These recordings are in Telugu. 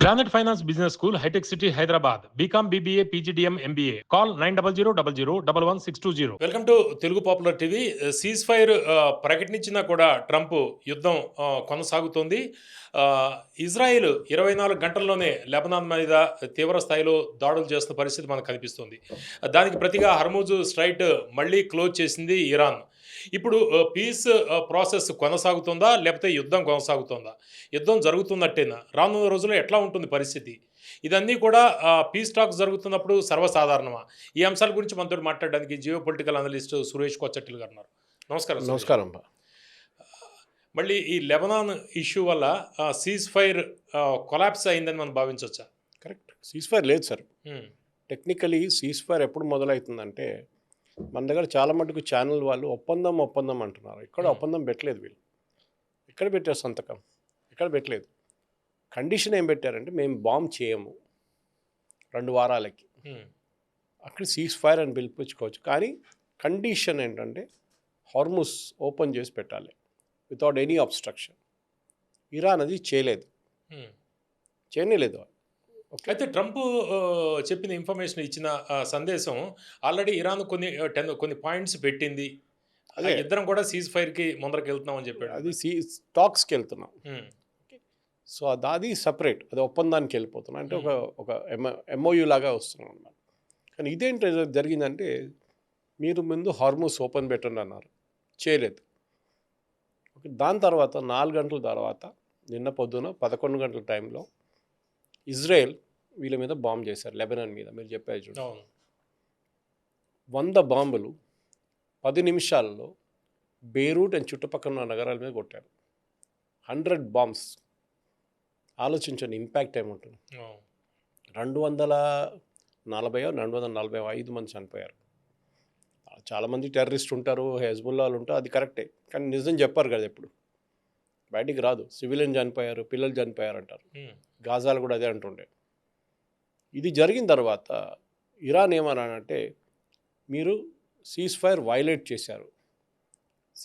Planet Finance Business School, High-Tech City, Hyderabad. BCom, BBA, PGDM, MBA. Call 900 welcome to Telugu popular TV. Ceasefire ప్రకటించినా కూడా ట్రంప్ యుద్ధం కొనసాగుతోంది. ఇజ్రాయిల్ 24 గంటల్లోనే లెబనాన్ మీద తీవ్ర స్థాయిలో దాడులు చేస్తున్న పరిస్థితి మనకు కనిపిస్తుంది. దానికి ప్రతిగా హర్మూజ్ స్ట్రైట్ మళ్ళీ క్లోజ్ చేసింది ఇరాన్. ఇప్పుడు పీస్ ప్రాసెస్ కొనసాగుతుందా లేకపోతే యుద్ధం కొనసాగుతుందా? యుద్ధం జరుగుతున్నట్టేనా? రానున్న రోజుల్లో ఎట్లా ఉంటుంది పరిస్థితి? ఇదన్నీ కూడా పీస్ టాక్స్ జరుగుతున్నప్పుడు సర్వసాధారణమా? ఈ అంశాల గురించి మనతో మాట్లాడడానికి జియో పొలిటికల్ అనలిస్ట్ సురేష్ కొచ్చటిల్ గారు ఉన్నారు. నమస్కారం. నమస్కారం. మళ్ళీ ఈ లెబనాన్ ఇష్యూ వల్ల సీజ్ ఫైర్ కొలాప్స్ అయిందని మనం భావించవచ్చా? కరెక్ట్. సీజ్ ఫైర్ లేదు సార్. టెక్నికలీ సీజ్ ఫైర్ ఎప్పుడు మొదలవుతుందంటే మన దగ్గర చాలా మటుకు ఛానల్ వాళ్ళు ఒప్పందం అంటున్నారు. ఇక్కడ ఒప్పందం పెట్టలేదు వీళ్ళు. ఎక్కడ పెట్టారు సంతకం? ఎక్కడ పెట్టలేదు. కండిషన్ ఏం పెట్టారంటే మేము బాంబ్ చేయము 2 వారాలకి. అక్కడ సీజ్ ఫైర్ అని పిలిపించుకోవచ్చు. కానీ కండిషన్ ఏంటంటే హార్మూజ్ ఓపెన్ చేసి పెట్టాలి వితౌట్ ఎనీ అబ్స్ట్రక్షన్. ఇరాన్ అది చేయలేదు. అయితే ట్రంప్ చెప్పిన ఇన్ఫర్మేషన్ ఇచ్చిన సందేశం ఆల్రెడీ ఇరాన్ కొన్ని పాయింట్స్ పెట్టింది. అదే ఇద్దరం కూడా సీజ్ ఫైర్కి ముందరకు వెళ్తున్నాం అని చెప్పాడు. అది టాక్స్కి వెళ్తున్నాం. సో అది సపరేట్, అది ఒప్పందానికి వెళ్ళిపోతున్నాం. అంటే ఒక ఎంఓయూ లాగా వస్తున్నాం అన్నమాట. కానీ ఇదేంటి జరిగిందంటే మీరు ముందు హార్మూజ్ ఓపెన్ పెట్టండి అన్నారు, చేయలేదు. దాని తర్వాత 4 గంటల తర్వాత నిన్న పొద్దున 11 గంటల టైంలో ఇజ్రాయెల్ వీళ్ళ మీద బాంబు చేశారు, లెబనాన్ మీద. మీరు చెప్పారు చూడండి, 100 బాంబులు 10 నిమిషాల్లో బెయిరూట్ అండ్ చుట్టుపక్కల ఉన్న నగరాల మీద కొట్టారు. 100 బాంబ్స్. ఆలోచించండి ఇంపాక్ట్ ఏముంటుంది. 245 మంది చనిపోయారు. చాలామంది టెర్రరిస్ట్ ఉంటారు, హెజ్బుల్లాలు ఉంటారు, అది కరెక్టే. కానీ నిజం చెప్పారు కదా, ఎప్పుడు బయటికి రాదు. సివిలియన్ చనిపోయారు, పిల్లలు చనిపోయారు అంటారు. గాజాలు కూడా అదే అంటుండే. ఇది జరిగిన తర్వాత ఇరాన్ ఏమన్నానంటే మీరు సీజ్ ఫైర్ వైలేట్ చేశారు.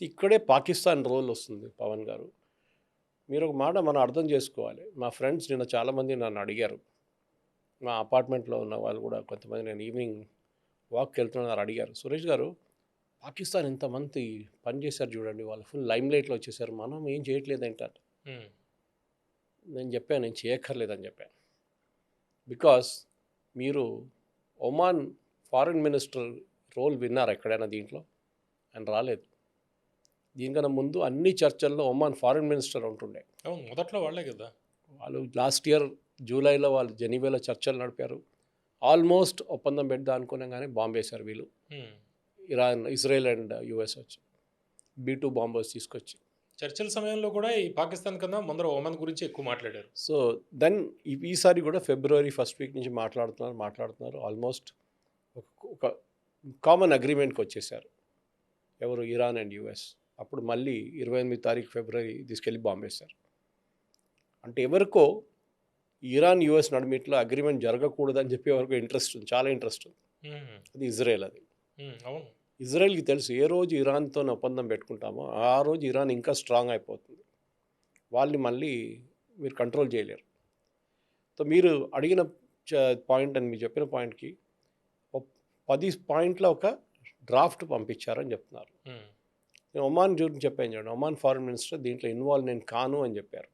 ఇక్కడే పాకిస్తాన్ రోల్ వస్తుంది. పవన్ గారు, మీరు ఒక మాట మనం అర్థం చేసుకోవాలి. మా ఫ్రెండ్స్ నిన్న చాలామంది నన్ను అడిగారు, మా అపార్ట్మెంట్లో ఉన్న వాళ్ళు కూడా కొంతమంది, నేను ఈవినింగ్ వాక్కి వెళ్తున్నారు, అడిగారు, సురేష్ గారు పాకిస్తాన్ ఇంతమంది పని చేశారు చూడండి, వాళ్ళు ఫుల్ లైమ్ లైట్లో వచ్చేసారు, మనం ఏం చేయట్లేదు ఏంటంటే. నేను చెప్పాను నేను చేయక్కర్లేదని చెప్పాను. బికాస్ మీరు ఒమాన్ ఫారిన్ మినిస్టర్ రోల్ విన్నారు ఎక్కడైనా దీంట్లో? ఆయన రాలేదు. దీనికన్నా ముందు అన్ని చర్చల్లో ఒమాన్ ఫారిన్ మినిస్టర్ ఉంటుండే. మొదట్లో వాళ్ళే కదా. వాళ్ళు లాస్ట్ ఇయర్ జూలైలో వాళ్ళు జెనీవాలో చర్చలు నడిపారు. ఆల్మోస్ట్ ఒప్పందం పెడదా అనుకున్నాం, కానీ బాంబు వేశారు వీళ్ళు. ఇజ్రాయెల్ అండ్ యుఎస్ వచ్చి B2 బాంబర్స్ తీసుకొచ్చి. చర్చల సమయంలో కూడా ఈ పాకిస్తాన్ కన్నా ముందర ఒమన్ గురించి ఎక్కువ మాట్లాడారు. సో దెన్ ఈసారి కూడా ఫిబ్రవరి 1st వీక్ నుంచి మాట్లాడుతున్నారు. ఆల్మోస్ట్ ఒక కామన్ అగ్రిమెంట్కి వచ్చేసారు ఎవరు, ఇరాన్ అండ్ యుఎస్. అప్పుడు మళ్ళీ 28 తారీఖు ఫిబ్రవరి తీసుకెళ్ళి బాంబు వేశారు. అంటే ఎవరికో ఇరాన్ యుఎస్ నడుమిట్లో అగ్రిమెంట్ జరగకూడదని చెప్పి ఎవరికో ఇంట్రెస్ట్ ఉంది, చాలా ఇంట్రెస్ట్ ఉంది. అది ఇజ్రాయెల్. అది అవును, ఇజ్రాయెల్కి తెలుసు ఏ రోజు ఇరాన్తో ఒప్పందం పెట్టుకుంటామో ఆ రోజు ఇరాన్ ఇంకా స్ట్రాంగ్ అయిపోతుంది. వాళ్ళని మళ్ళీ మీరు కంట్రోల్ చేయలేరు. సో మీరు అడిగిన పాయింట్ అని మీరు చెప్పిన పాయింట్కి 10 పాయింట్ల ఒక డ్రాఫ్ట్ పంపించారని చెప్తున్నారు. నేను ఒమాన్ గురించి చెప్పాను చూడండి, ఒమాన్ ఫారిన్ మినిస్టర్ దీంట్లో ఇన్వాల్వ్ నేను కాను అని చెప్పారు.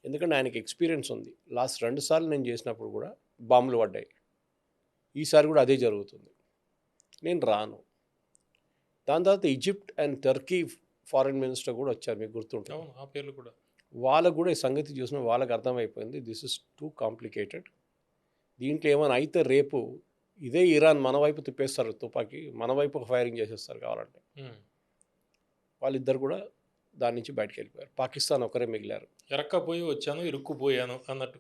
ఎందుకంటే ఆయనకి ఎక్స్పీరియన్స్ ఉంది. లాస్ట్ 2 సార్లు నేను చేసినప్పుడు కూడా బాంబులు పడ్డాయి. ఈసారి కూడా అదే జరుగుతుంది, నేను రాను. దాని తర్వాత Egypt and Turkey foreign minister కూడా వచ్చారు, మీకు గుర్తుంటుంది. ఆ పేర్లు కూడా వాళ్ళకు కూడా ఈ సంగతి చూసిన వాళ్ళకి అర్థమైపోయింది, దిస్ ఇస్ టూ కాంప్లికేటెడ్. దీంట్లో ఏమైనా అయితే రేపు ఇదే ఇరాన్ మన వైపు తిప్పేస్తారు, తుపాకీ మన వైపు ఫైరింగ్ చేసేస్తారు కావాలంటే. వాళ్ళిద్దరు కూడా దాని నుంచి బయటకు వెళ్ళిపోయారు. పాకిస్తాన్ ఒకరే మిగిలారు. ఎరక్కపోయి వచ్చాను, ఇరుక్కుపోయాను అన్నట్టు.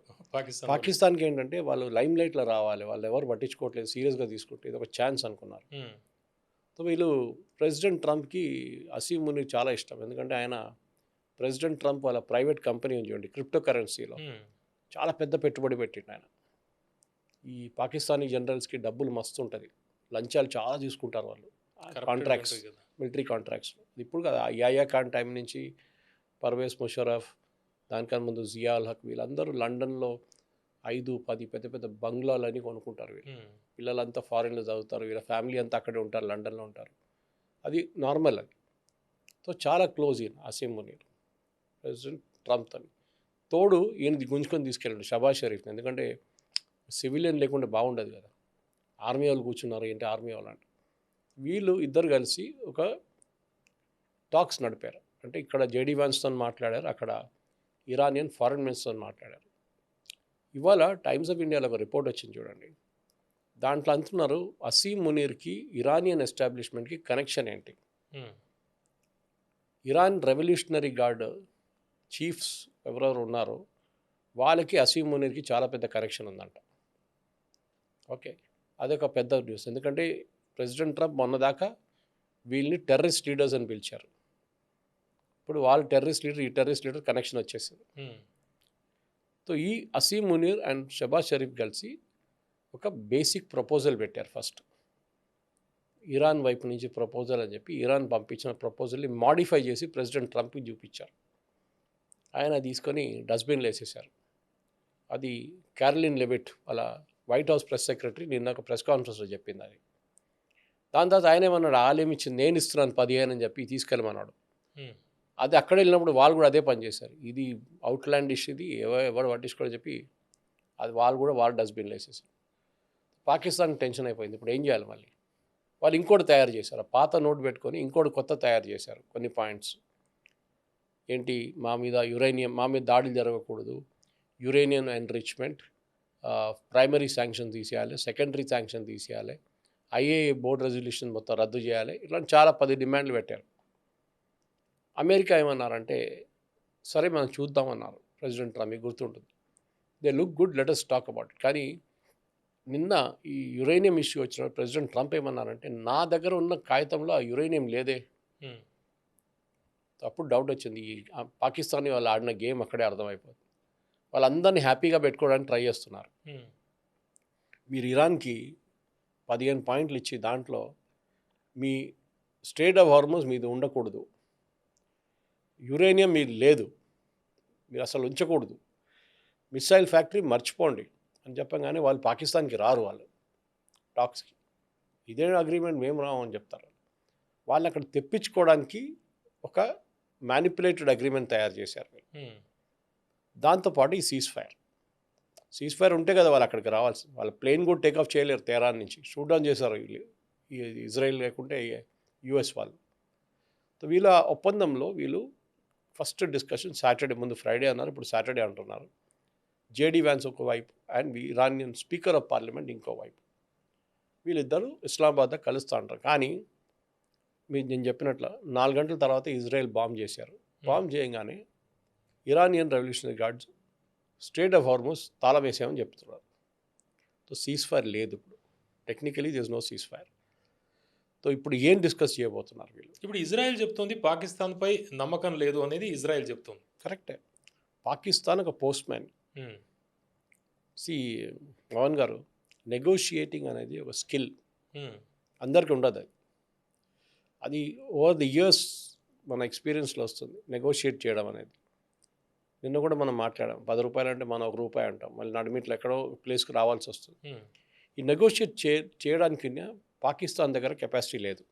పాకిస్తాన్కి ఏంటంటే వాళ్ళు లైమ్ లైట్లో రావాలి, వాళ్ళు ఎవరు పట్టించుకోవట్లేదు, సీరియస్గా తీసుకుంటే ఇది ఒక ఛాన్స్ అనుకున్నారు. సో వీళ్ళు ప్రెసిడెంట్ ట్రంప్కి అసీమ్ మునీర్ చాలా ఇష్టం. ఎందుకంటే ఆయన ప్రెసిడెంట్ ట్రంప్ వాళ్ళ ప్రైవేట్ కంపెనీ ఉంది చూడండి, క్రిప్టో కరెన్సీలో చాలా పెద్ద పెట్టుబడి పెట్టిండు ఆయన. ఈ పాకిస్తానీ జనరల్స్కి డబ్బులు మస్తు ఉంటుంది, లంచాలు చాలా తీసుకుంటారు వాళ్ళు, కాంట్రాక్ట్స్, మిలిటరీ కాంట్రాక్ట్స్. ఇప్పుడు కదా యాయా ఖాన్ టైం నుంచి పర్వేజ్ ముషరఫ్, దానికన్నా ముందు జియా ఉల్ హక్, వీళ్ళందరూ లండన్లో 5-10 పెద్ద పెద్ద బంగ్లాలని కొనుక్కుంటారు వీళ్ళు. పిల్లలంతా ఫారిన్లో చదువుతారు, వీళ్ళ ఫ్యామిలీ అంతా అక్కడే ఉంటారు, లండన్లో ఉంటారు. అది నార్మల్ అది. సో చాలా క్లోజ్ ఈయన అసీం మునీర్ ప్రెసిడెంట్ ట్రంప్ అని. తోడు ఈయనది గుంజుకొని తీసుకెళ్ళాడు షబాజ్ షరీఫ్ని. ఎందుకంటే సివిలియన్ లేకుండా బాగుండదు కదా, ఆర్మీ వాళ్ళు కూర్చున్నారు ఏంటి ఆర్మీ వాళ్ళు అంటే. వీళ్ళు ఇద్దరు కలిసి ఒక టాక్స్ నడిపారు. అంటే ఇక్కడ జేడీ వాన్స్తో మాట్లాడారు, అక్కడ ఇరానియన్ ఫారెన్ మినిస్టర్తో మాట్లాడారు. ఇవాళ టైమ్స్ ఆఫ్ ఇండియాలో ఒక రిపోర్ట్ వచ్చింది చూడండి. దాంట్లో అంటున్నారు అసీం మునీర్కి ఇరానియన్ ఎస్టాబ్లిష్మెంట్కి కనెక్షన్ ఏంటి. ఇరాన్ రెవల్యూషనరీ గార్డ్ చీఫ్స్ ఎవరెవరు ఉన్నారో వాళ్ళకి అసీం మునీర్కి చాలా పెద్ద కనెక్షన్ ఉందంట. ఓకే, అదొక పెద్ద న్యూస్. ఎందుకంటే ప్రెసిడెంట్ ట్రంప్ మొన్నదాకా వీళ్ళని టెర్రరిస్ట్ లీడర్స్ అని పిలిచారు. ఇప్పుడు వాళ్ళు టెర్రరిస్ట్ లీడర్, ఈ టెర్రరిస్ట్ లీడర్ కనెక్షన్ వచ్చేసింది. సో ఈ అసీం మునీర్ అండ్ షబాజ్ షరీఫ్ కలిసి ఒక బేసిక్ ప్రపోజల్ పెట్టారు. ఫస్ట్ ఇరాన్ వైపు నుంచి ప్రపోజల్ అని చెప్పి ఇరాన్ పంపించిన ప్రపోజల్ని మాడిఫై చేసి ప్రెసిడెంట్ ట్రంప్కి చూపించారు. ఆయన తీసుకొని డస్ట్బిన్లో వేసేసారు. అది క్యారలిన్ లెవిట్ వాళ్ళ వైట్ హౌస్ ప్రెస్ సెక్రటరీ నిన్న ఒక ప్రెస్ కాన్ఫరెన్స్లో చెప్పింది అది. దాని తర్వాత ఆయన ఏమన్నాడు, ఆలేమి ఇచ్చింది నేను ఇస్తున్నాను 15 అని చెప్పి తీసుకెళ్ళమన్నాడు. అది అక్కడ వెళ్ళినప్పుడు వాళ్ళు కూడా అదే పని చేశారు. ఇది అవుట్లాండిష్, ఇది ఎవరు పట్టించుకోని చెప్పి అది వాళ్ళు డస్ట్బిన్లో వేసేసారు. పాకిస్తాన్ టెన్షన్ అయిపోయింది. ఇప్పుడు ఏం చేయాలి మళ్ళీ? వాళ్ళు ఇంకోటి తయారు చేశారు, పాత నోట్ పెట్టుకొని ఇంకోటి కొత్త తయారు చేశారు. కొన్ని పాయింట్స్ ఏంటి, మా మీద దాడులు జరగకూడదు, యురేనియం ఎన్రిచ్మెంట్, ప్రైమరీ శాంక్షన్ తీసేయాలి, సెకండరీ శాంక్షన్ తీసేయాలి, ఐఏఏ బోర్డ్ రెజల్యూషన్ మొత్తం రద్దు చేయాలి, ఇట్లాంటి చాలా 10 డిమాండ్లు పెట్టారు. అమెరికా ఏమన్నారంటే సరే మనం చూద్దామన్నారు ప్రెసిడెంట్ ట్రంప్, మీకు గుర్తుంటుంది. They look good, let us talk about. కానీ నిన్న ఈ యురేనియం ఇష్యూ వచ్చినప్పుడు ప్రెసిడెంట్ ట్రంప్ ఏమన్నారంటే నా దగ్గర ఉన్న కాగితంలో ఆ యురేనియం లేదే. అప్పుడు డౌట్ వచ్చింది. ఈ పాకిస్తాన్ వాళ్ళు ఆడిన గేమ్ అక్కడే అర్థమైపోతుంది. వాళ్ళందరినీ హ్యాపీగా పెట్టుకోవడానికి ట్రై చేస్తున్నారు. మీరు ఇరాన్కి 15 పాయింట్లు ఇచ్చి దాంట్లో మీ స్ట్రెయిట్ ఆఫ్ హార్మోజ్ మీది ఉండకూడదు, యురేనియం మీరు లేదు, మీరు అసలు ఉంచకూడదు, మిసైల్ ఫ్యాక్టరీ మర్చిపోండి అని చెప్పగానే వాళ్ళు పాకిస్తాన్కి రారు, వాళ్ళు టాక్స్కి. ఇదే అగ్రిమెంట్ మేము రామని చెప్తారు. వాళ్ళు అక్కడ తెప్పించుకోవడానికి ఒక మ్యానిపులేటెడ్ అగ్రిమెంట్ తయారు చేశారు. దాంతోపాటు ఈ సీజ్ ఫైర్ ఉంటే కదా వాళ్ళు అక్కడికి రావాల్సి. వాళ్ళ ప్లేన్ కూడా టేక్ ఆఫ్ చేయలేరు తెహరాన్ నుంచి, షూట్ డౌన్ చేశారు వీళ్ళు, ఇజ్రాయెల్ లేకుంటే యుఎస్ వాళ్ళు. సో వీళ్ళ ఒప్పందంలో వీళ్ళు ఫస్ట్ డిస్కషన్ సాటర్డే, ముందు ఫ్రైడే అన్నారు, ఇప్పుడు సాటర్డే అంటున్నారు. జేడీ వ్యాన్స్ ఒక వైపు and Iranian speaker of parliament ఇంకో వైపు, వీళ్ళిద్దరూ ఇస్లామాబాద్లో కలుస్తూ ఉంటారు. కానీ నేను చెప్పినట్లు 4 గంటల తర్వాత ఇజ్రాయెల్ బాంబ్ చేశారు. బాంబ్ చేయగానే Iranian revolutionary guards strait of Hormuz తాళం వేసామని చెప్తున్నారు. సో సీజ్ ఫైర్ లేదు ఇప్పుడు, technically this no ceasefire. So ఇప్పుడు ఏం డిస్కస్ చేయబోతున్నారు వీళ్ళు? ఇప్పుడు ఇజ్రాయెల్ చెప్తుంది పాకిస్తాన్పై నమ్మకం లేదు అనేది ఇజ్రాయెల్ చెప్తుంది. కరెక్టే. పాకిస్తాన్ ఒక పోస్ట్ మ్యాన్. మోహన్ గారు, నెగోషియేటింగ్ అనేది ఒక స్కిల్, అందరికీ ఉండదు. అది ఓవర్ ది ఇయర్స్ మన ఎక్స్పీరియన్స్లో వస్తుంది నెగోషియేట్ చేయడం అనేది. నిన్న కూడా మనం మాట్లాడాం, 10 రూపాయలు అంటే మనం ₹1 అంటాం, మళ్ళీ నడిమిట్లో ఎక్కడో ప్లేస్కి రావాల్సి వస్తుంది. ఈ నెగోషియేట్ చేయడానికి పాకిస్తాన్ దగ్గర కెపాసిటీ లేదు.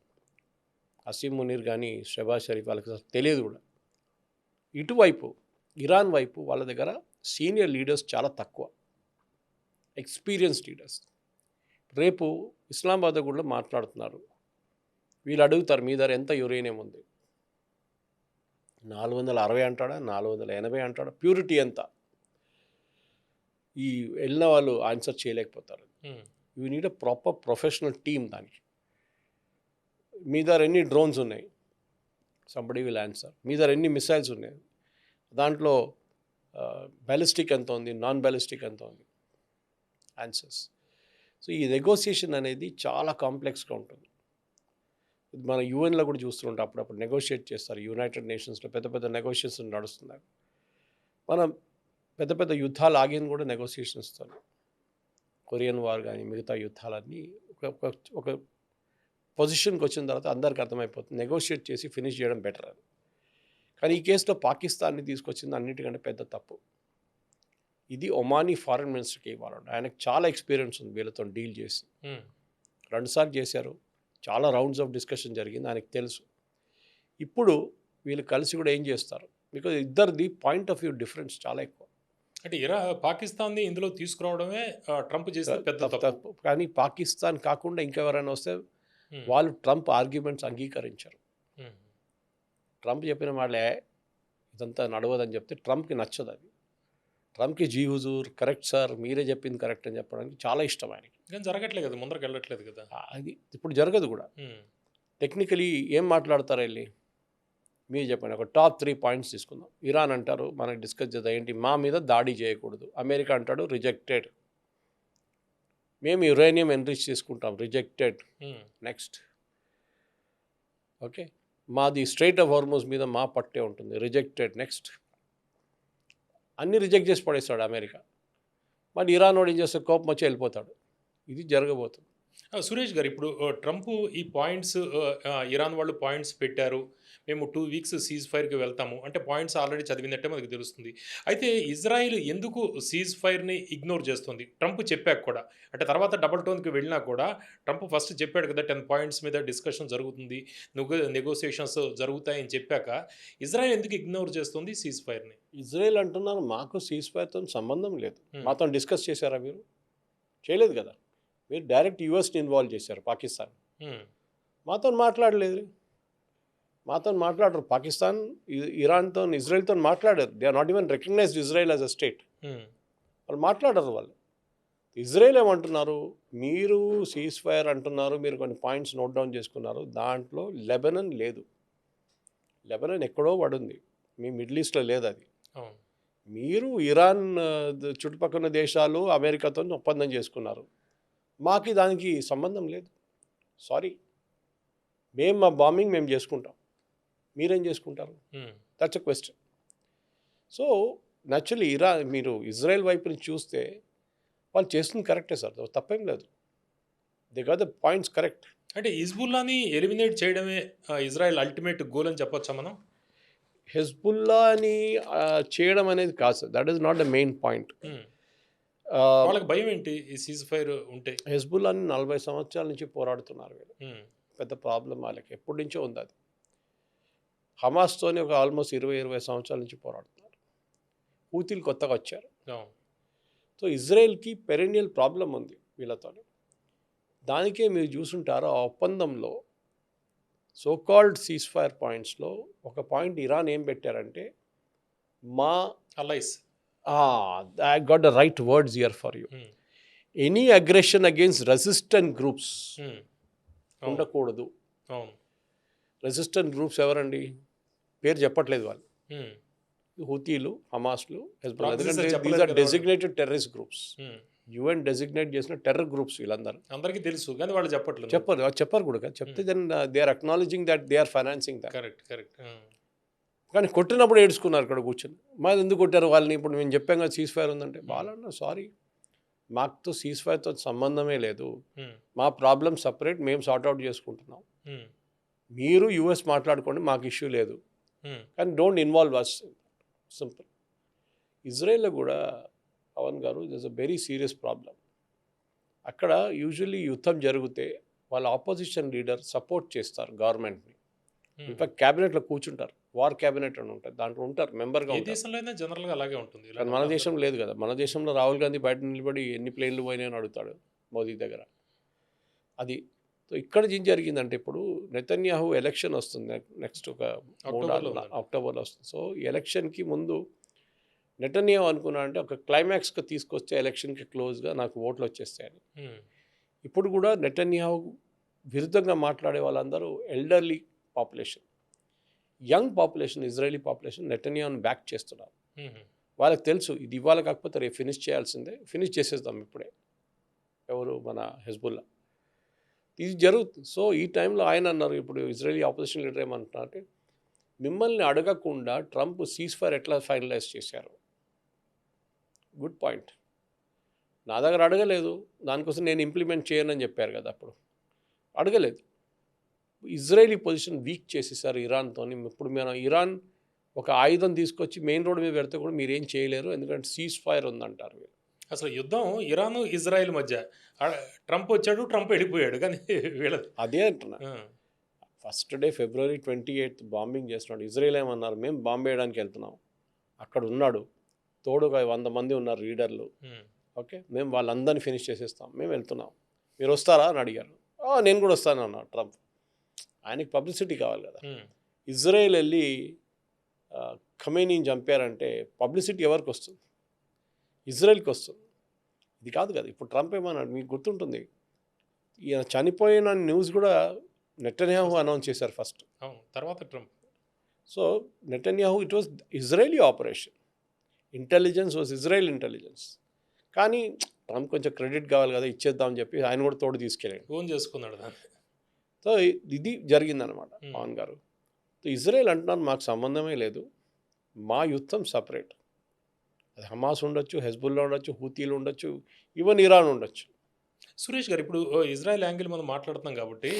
అసీం మునీర్ కానీ షబాజ్ షరీఫ్ వాళ్ళకి తెలియదు కూడా. ఇటువైపు ఇరాన్ వైపు వాళ్ళ దగ్గర సీనియర్ లీడర్స్ చాలా తక్కువ, ఎక్స్పీరియన్స్ లీడర్స్. రేపు ఇస్లామాబాద్ కూడా మాట్లాడుతున్నారు. వీళ్ళు అడుగుతారు మీ దగ్గర ఎంత యురేనియం ఉంది, 460 అంటాడా, 480 అంటాడా, ప్యూరిటీ ఎంత? ఈ వెళ్ళిన వాళ్ళు ఆన్సర్ చేయలేకపోతారు. You need a proper professional team. దానికి మీ దగ్గర ఎన్ని డ్రోన్స్ ఉన్నాయి, సంబడి విల్ ఆన్సర్. మీ దగ్గర ఎన్ని మిసైల్స్ ఉన్నాయి, దాంట్లో బ్యాలిస్టిక్ ఎంత ఉంది, నాన్ బ్యాలిస్టిక్ ఎంత ఉంది, ఆన్సర్స్. సో ఈ నెగోసియేషన్ అనేది చాలా కాంప్లెక్స్గా ఉంటుంది. మన యూఎన్లో కూడా చూస్తుంటాం, అప్పుడప్పుడు నెగోషియేట్ చేస్తారు. యునైటెడ్ నేషన్స్లో పెద్ద పెద్ద నెగోషియేషన్ నడుస్తున్నారు. మనం పెద్ద పెద్ద యుద్ధాలు ఆగింది కూడా నెగోషియేషన్స్తో. కొరియన్ వార్ కానీ మిగతా యుద్ధాలన్నీ ఒక పొజిషన్కి వచ్చిన తర్వాత అందరికి అర్థమైపోతుంది నెగోషియేట్ చేసి ఫినిష్ చేయడం బెటర్ అని. కానీ ఈ కేసులో పాకిస్తాన్ని తీసుకొచ్చింది అన్నిటికంటే పెద్ద తప్పు. ఇది ఒమానీ ఫారెన్ మినిస్టర్కి ఇవ్వాలండి. ఆయనకు చాలా ఎక్స్పీరియన్స్ ఉంది వీళ్ళతో డీల్ చేసి. 2 సార్లు చేశారు. చాలా రౌండ్స్ ఆఫ్ డిస్కషన్ జరిగింది. ఆయనకు తెలుసు. ఇప్పుడు వీళ్ళు కలిసి కూడా ఏం చేస్తారు, బికాజ్ ఇద్దరిది పాయింట్ ఆఫ్ వ్యూ డిఫరెన్స్ చాలా ఎక్కువ. అంటే పాకిస్తాన్ని ఇందులో తీసుకురావడమే ట్రంప్ చేసిన పెద్ద తప్పు. తప్పు. కానీ పాకిస్తాన్ కాకుండా ఇంకెవరైనా వస్తే వాళ్ళు ట్రంప్ ఆర్గ్యుమెంట్స్ అంగీకరించారు. ట్రంప్ చెప్పిన వాళ్ళే ఇదంతా నడవదని చెప్తే ట్రంప్కి నచ్చదు అది. ట్రంప్కి జీ హుజూర్ కరెక్ట్ సార్, మీరే చెప్పింది కరెక్ట్ అని చెప్పడానికి చాలా ఇష్టం ఆయనకి. కానీ జరగట్లేదు కదా, ముందరకు వెళ్ళట్లేదు కదా. అది ఇప్పుడు జరగదు కూడా. టెక్నికలీ ఏం మాట్లాడతారు వెళ్ళి మీరు చెప్పండి. ఒక టాప్ 3 పాయింట్స్ తీసుకుందాం. ఇరాన్ అంటారు మనకి డిస్కస్ చేద్దాం, ఏంటి మా మీద దాడి చేయకూడదు. అమెరికా అంటాడు రిజెక్టెడ్. మేము యురేనియం ఎన్రిచ్ చేసుకుంటాం, రిజెక్టెడ్. నెక్స్ట్ ఓకే, మాది స్ట్రైట్ ఆఫ్ హార్మోస్ మీద మా పట్టే ఉంటుంది, రిజెక్టెడ్. నెక్స్ట్ అన్నీ రిజెక్ట్ చేసి పడేస్తాడు అమెరికా. మరి ఇరాన్ వాడు ఏం చేస్తే కోపం వచ్చి వెళ్ళిపోతాడు. ఇది జరగబోతుంది. సురేష్ గారు, ఇప్పుడు ట్రంప్ ఈ పాయింట్స్, ఇరాన్ వాళ్ళు పాయింట్స్ పెట్టారు, మేము 2 వీక్స్ సీజ్ ఫైర్కి వెళ్తాము అంటే పాయింట్స్ ఆల్రెడీ చదివినట్టే మనకు తెలుస్తుంది. అయితే ఇజ్రాయిల్ ఎందుకు సీజ్ ఫైర్ని ఇగ్నోర్ చేస్తుంది? ట్రంప్ చెప్పాక కూడా, అంటే తర్వాత డబుల్ టోన్కి వెళ్ళినా కూడా ట్రంప్ ఫస్ట్ చెప్పాడు కదా 10 పాయింట్స్ మీద డిస్కషన్ జరుగుతుంది, నెగోసియేషన్స్ జరుగుతాయని చెప్పాక ఇజ్రాయిల్ ఎందుకు ఇగ్నోర్ చేస్తుంది సీజ్ ఫైర్ని? ఇజ్రాయెల్ అంటున్నారు మాకు సీజ్ ఫైర్తో సంబంధం లేదు. మాతో డిస్కస్ చేశారా మీరు? చేయలేదు కదా. మీరు డైరెక్ట్ యూఎస్ని ఇన్వాల్వ్ చేశారు, పాకిస్తాన్. మాతో మాట్లాడలేదు. మాతో మాట్లాడరు. పాకిస్తాన్ ఇరాన్తో ఇజ్రాయెల్తో మాట్లాడారు. They are not even recognized Israel as a state. వాళ్ళు మాట్లాడరు. వాళ్ళు ఇజ్రాయెల్ ఏమంటున్నారు, మీరు సీజ్ ఫైర్ అంటున్నారు, మీరు కొన్ని పాయింట్స్ నోట్ డౌన్ చేసుకున్నారు, దాంట్లో లెబనన్ లేదు. లెబనన్ ఎక్కడో పడుంది, మీ మిడిల్ ఈస్ట్లో లేదు అది. మీరు ఇరాన్ చుట్టుపక్కల దేశాలు అమెరికాతో ఒప్పందం చేసుకున్నారు, మాకు దానికి సంబంధం లేదు. సారీ, మేము మా బాంబింగ్ మేము చేసుకుంటాం, మీరేం చేసుకుంటారు? That's a question. So naturally మీరు ఇజ్రాయెల్ వైపు నుంచి చూస్తే వాళ్ళు చేస్తుంది కరెక్టే సార్, తప్పేం లేదు. They got the points correct. అంటే హిజ్బుల్లాని ఎలిమినేట్ చేయడమే ఇజ్రాయెల్ అల్టిమేట్ గోల్ అని చెప్పొచ్చా మనం? హెజ్బుల్లాని చేయడం అనేది కాదు sir, that is not the main point. వాళ్ళకి భయం ఏంటి ఈ సీజ్ ఫైర్ ఉంటే? హెజ్బుల్లాని 40 సంవత్సరాల నుంచి పోరాడుతున్నారు వీళ్ళు. పెద్ద ప్రాబ్లం వాళ్ళకి ఎప్పటి నుంచో ఉంది అది. హమాస్తోని ఒక ఆల్మోస్ట్ 20 సంవత్సరాల నుంచి పోరాడుతున్నారు. హూతీలు కొత్తగా వచ్చారు. సో ఇజ్రాయెల్కి పెరెనియల్ ప్రాబ్లం ఉంది వీళ్ళతో. దానికే మీరు చూసుంటారు ఆ ఒప్పందంలో సోకాల్డ్ సీజ్ ఫైర్ పాయింట్స్లో ఒక పాయింట్ ఇరాన్ ఏం పెట్టారంటే, మా alloys I got the right words here for you. Any aggression against resistant groups ఉండకూడదు. రెసిస్టెంట్ గ్రూప్స్ ఎవరండి? పేరు చెప్పట్లేదు వాళ్ళు. హూతీలు, హమాస్లు, Hezbollah. These are designated terrorist groups. UN designate చేసిన టెర్రర్ గ్రూప్స్ వీళ్ళందరూ. అందరికీ తెలుసు కానీ వాళ్ళు చెప్పట్లేదు. చెప్పరు కూడా. చెప్తే then they are acknowledging that they are financing that. Correct. కానీ కొట్టినప్పుడు ఏడ్చుకున్నారు ఇక్కడ కూర్చొని. మరి ఎందుకు కొట్టారు వాళ్ళని? ఇప్పుడు మేము చెప్పాం కదా సీజ్ ఫైర్ ఉందంటే. వాళ్ళన్నా సారీ, మాకు సీజ్ ఫైర్తో సంబంధమే లేదు, మా ప్రాబ్లమ్ సపరేట్, మేము సార్ట్అవుట్ చేసుకుంటున్నాం, మీరు యూఎస్ మాట్లాడుకోండి, మాకు ఇష్యూ లేదు, కానీ డోంట్ ఇన్వాల్వ్ అస్. సింపుల్. ఇజ్రాయెల్లో కూడా పవన్ గారు this a very serious problem. అక్కడ యూజువల్లీ యుద్ధం జరిగితే వాళ్ళ ఆపోజిషన్ లీడర్ సపోర్ట్ చేస్తారు గవర్నమెంట్ని. ఇన్ఫాక్ట్ క్యాబినెట్లో కూర్చుంటారు, వార్ క్యాబినెట్ అని ఉంటుంది, దాంట్లో ఉంటారు, మెంబర్గా ఉంటారు. దేశంలో జనరల్గా అలాగే ఉంటుంది. కానీ మన దేశం లేదు కదా. మన దేశంలో రాహుల్ గాంధీ బయట నిలబడి ఎన్ని ప్లేన్లు పోయినాయని అడుగుతాడు మోదీ దగ్గర. అది ఇక్కడ ఏం జరిగిందంటే, ఇప్పుడు నెతన్యాహు ఎలక్షన్ వస్తుంది నెక్స్ట్ ఒక అక్టోబర్లో వస్తుంది. సో ఈ ఎలక్షన్కి ముందు నెతన్యాహు అనుకున్నా అంటే ఒక క్లైమాక్స్కి తీసుకొస్తే ఎలక్షన్కి క్లోజ్గా నాకు ఓట్లు వచ్చేస్తాయని. ఇప్పుడు కూడా నెతన్యాహు విరుద్ధంగా మాట్లాడే వాళ్ళందరూ elderly population, young population, Israeli population నెతన్యాహుని బ్యాక్ చేస్తున్నారు. వాళ్ళకి తెలుసు ఇది ఇవాళ కాకపోతే రేపు ఫినిష్ చేయాల్సిందే, ఫినిష్ చేసేద్దాం ఇప్పుడే. ఎవరు? మన హెజ్బుల్లా. ఇది జరుగుతుంది. సో ఈ టైంలో ఆయన అన్నారు, ఇప్పుడు ఇజ్రాయలీ ఆపోజిషన్ లీడర్ ఏమంటున్నారు అంటే, మిమ్మల్ని అడగకుండా ట్రంప్ సీజ్ ఫైర్ ఎట్లా ఫైనలైజ్ చేశారు? Good point. నా దగ్గర అడగలేదు, దానికోసం నేను ఇంప్లిమెంట్ చేయనని చెప్పారు కదా. అప్పుడు అడగలేదు. ఇజ్రాయలీ పొజిషన్ వీక్ చేసేసారు ఇరాన్తో. ఇప్పుడు మనం ఇరాన్ ఒక ఆయుధం తీసుకొచ్చి మెయిన్ రోడ్ మీద పెడితే కూడా మీరేం చేయలేరు, ఎందుకంటే సీజ్ ఫైర్ ఉందంటారు వీళ్ళు. అసలు యుద్ధం ఇరాన్ ఇజ్రాయెల్ మధ్య. ట్రంప్ వచ్చాడు, ట్రంప్ వెళ్ళిపోయాడు. కానీ వీళ్ళది అదే అంటున్నా. ఫస్ట్ డే February 28 బాంబింగ్ చేస్తున్నాడు. ఇజ్రాయెల్ ఏమన్నారు, మేము బాంబ్ వేయడానికి వెళ్తున్నాం, అక్కడ ఉన్నాడు తోడుగా 100 మంది ఉన్నారు లీడర్లు, ఓకే మేము వాళ్ళందరినీ ఫినిష్ చేసేస్తాం, మేము వెళ్తున్నాం, మీరు వస్తారా అని అడిగారు. నేను కూడా వస్తాను అన్నాడు ట్రంప్. ఆయనకి పబ్లిసిటీ కావాలి కదా. ఇజ్రాయెల్ వెళ్ళి ఖమేనీని చంపారంటే పబ్లిసిటీ ఎవరికి వస్తుంది? ఇజ్రాయెల్కి వస్తుంది. ఇది కాదు కదా. ఇప్పుడు ట్రంప్ ఏమన్నాడు మీకు గుర్తుంటుంది, ఈయన చనిపోయిన న్యూస్ కూడా నెటన్యాహు అనౌన్స్ చేశారు ఫస్ట్, తర్వాత Trump. So Netanyahu, it was Israeli operation, intelligence was Israel intelligence. కానీ ట్రంప్ కొంచెం క్రెడిట్ కావాలి కదా, ఇచ్చేద్దామని చెప్పి ఆయన కూడా తోడు తీసుకెళ్ళాడు, ఫోన్ చేసుకున్నాడు దాన్ని. సో ఇది జరిగిందనమాట పవన్ గారు. సో ఇజ్రాయెల్ అంటున్నారు మాకు సంబంధమే లేదు, మా యుద్ధం సపరేట్. అది హమాస్ ఉండొచ్చు, హెజ్బుల్లా ఉండొచ్చు, హూతీలు ఉండొచ్చు, ఈవెన్ ఇరాన్ ఉండొచ్చు. సురేష్ గారు, ఇప్పుడు ఇజ్రాయెల్ యాంగిల్ మనం మాట్లాడుతున్నాం కాబట్టి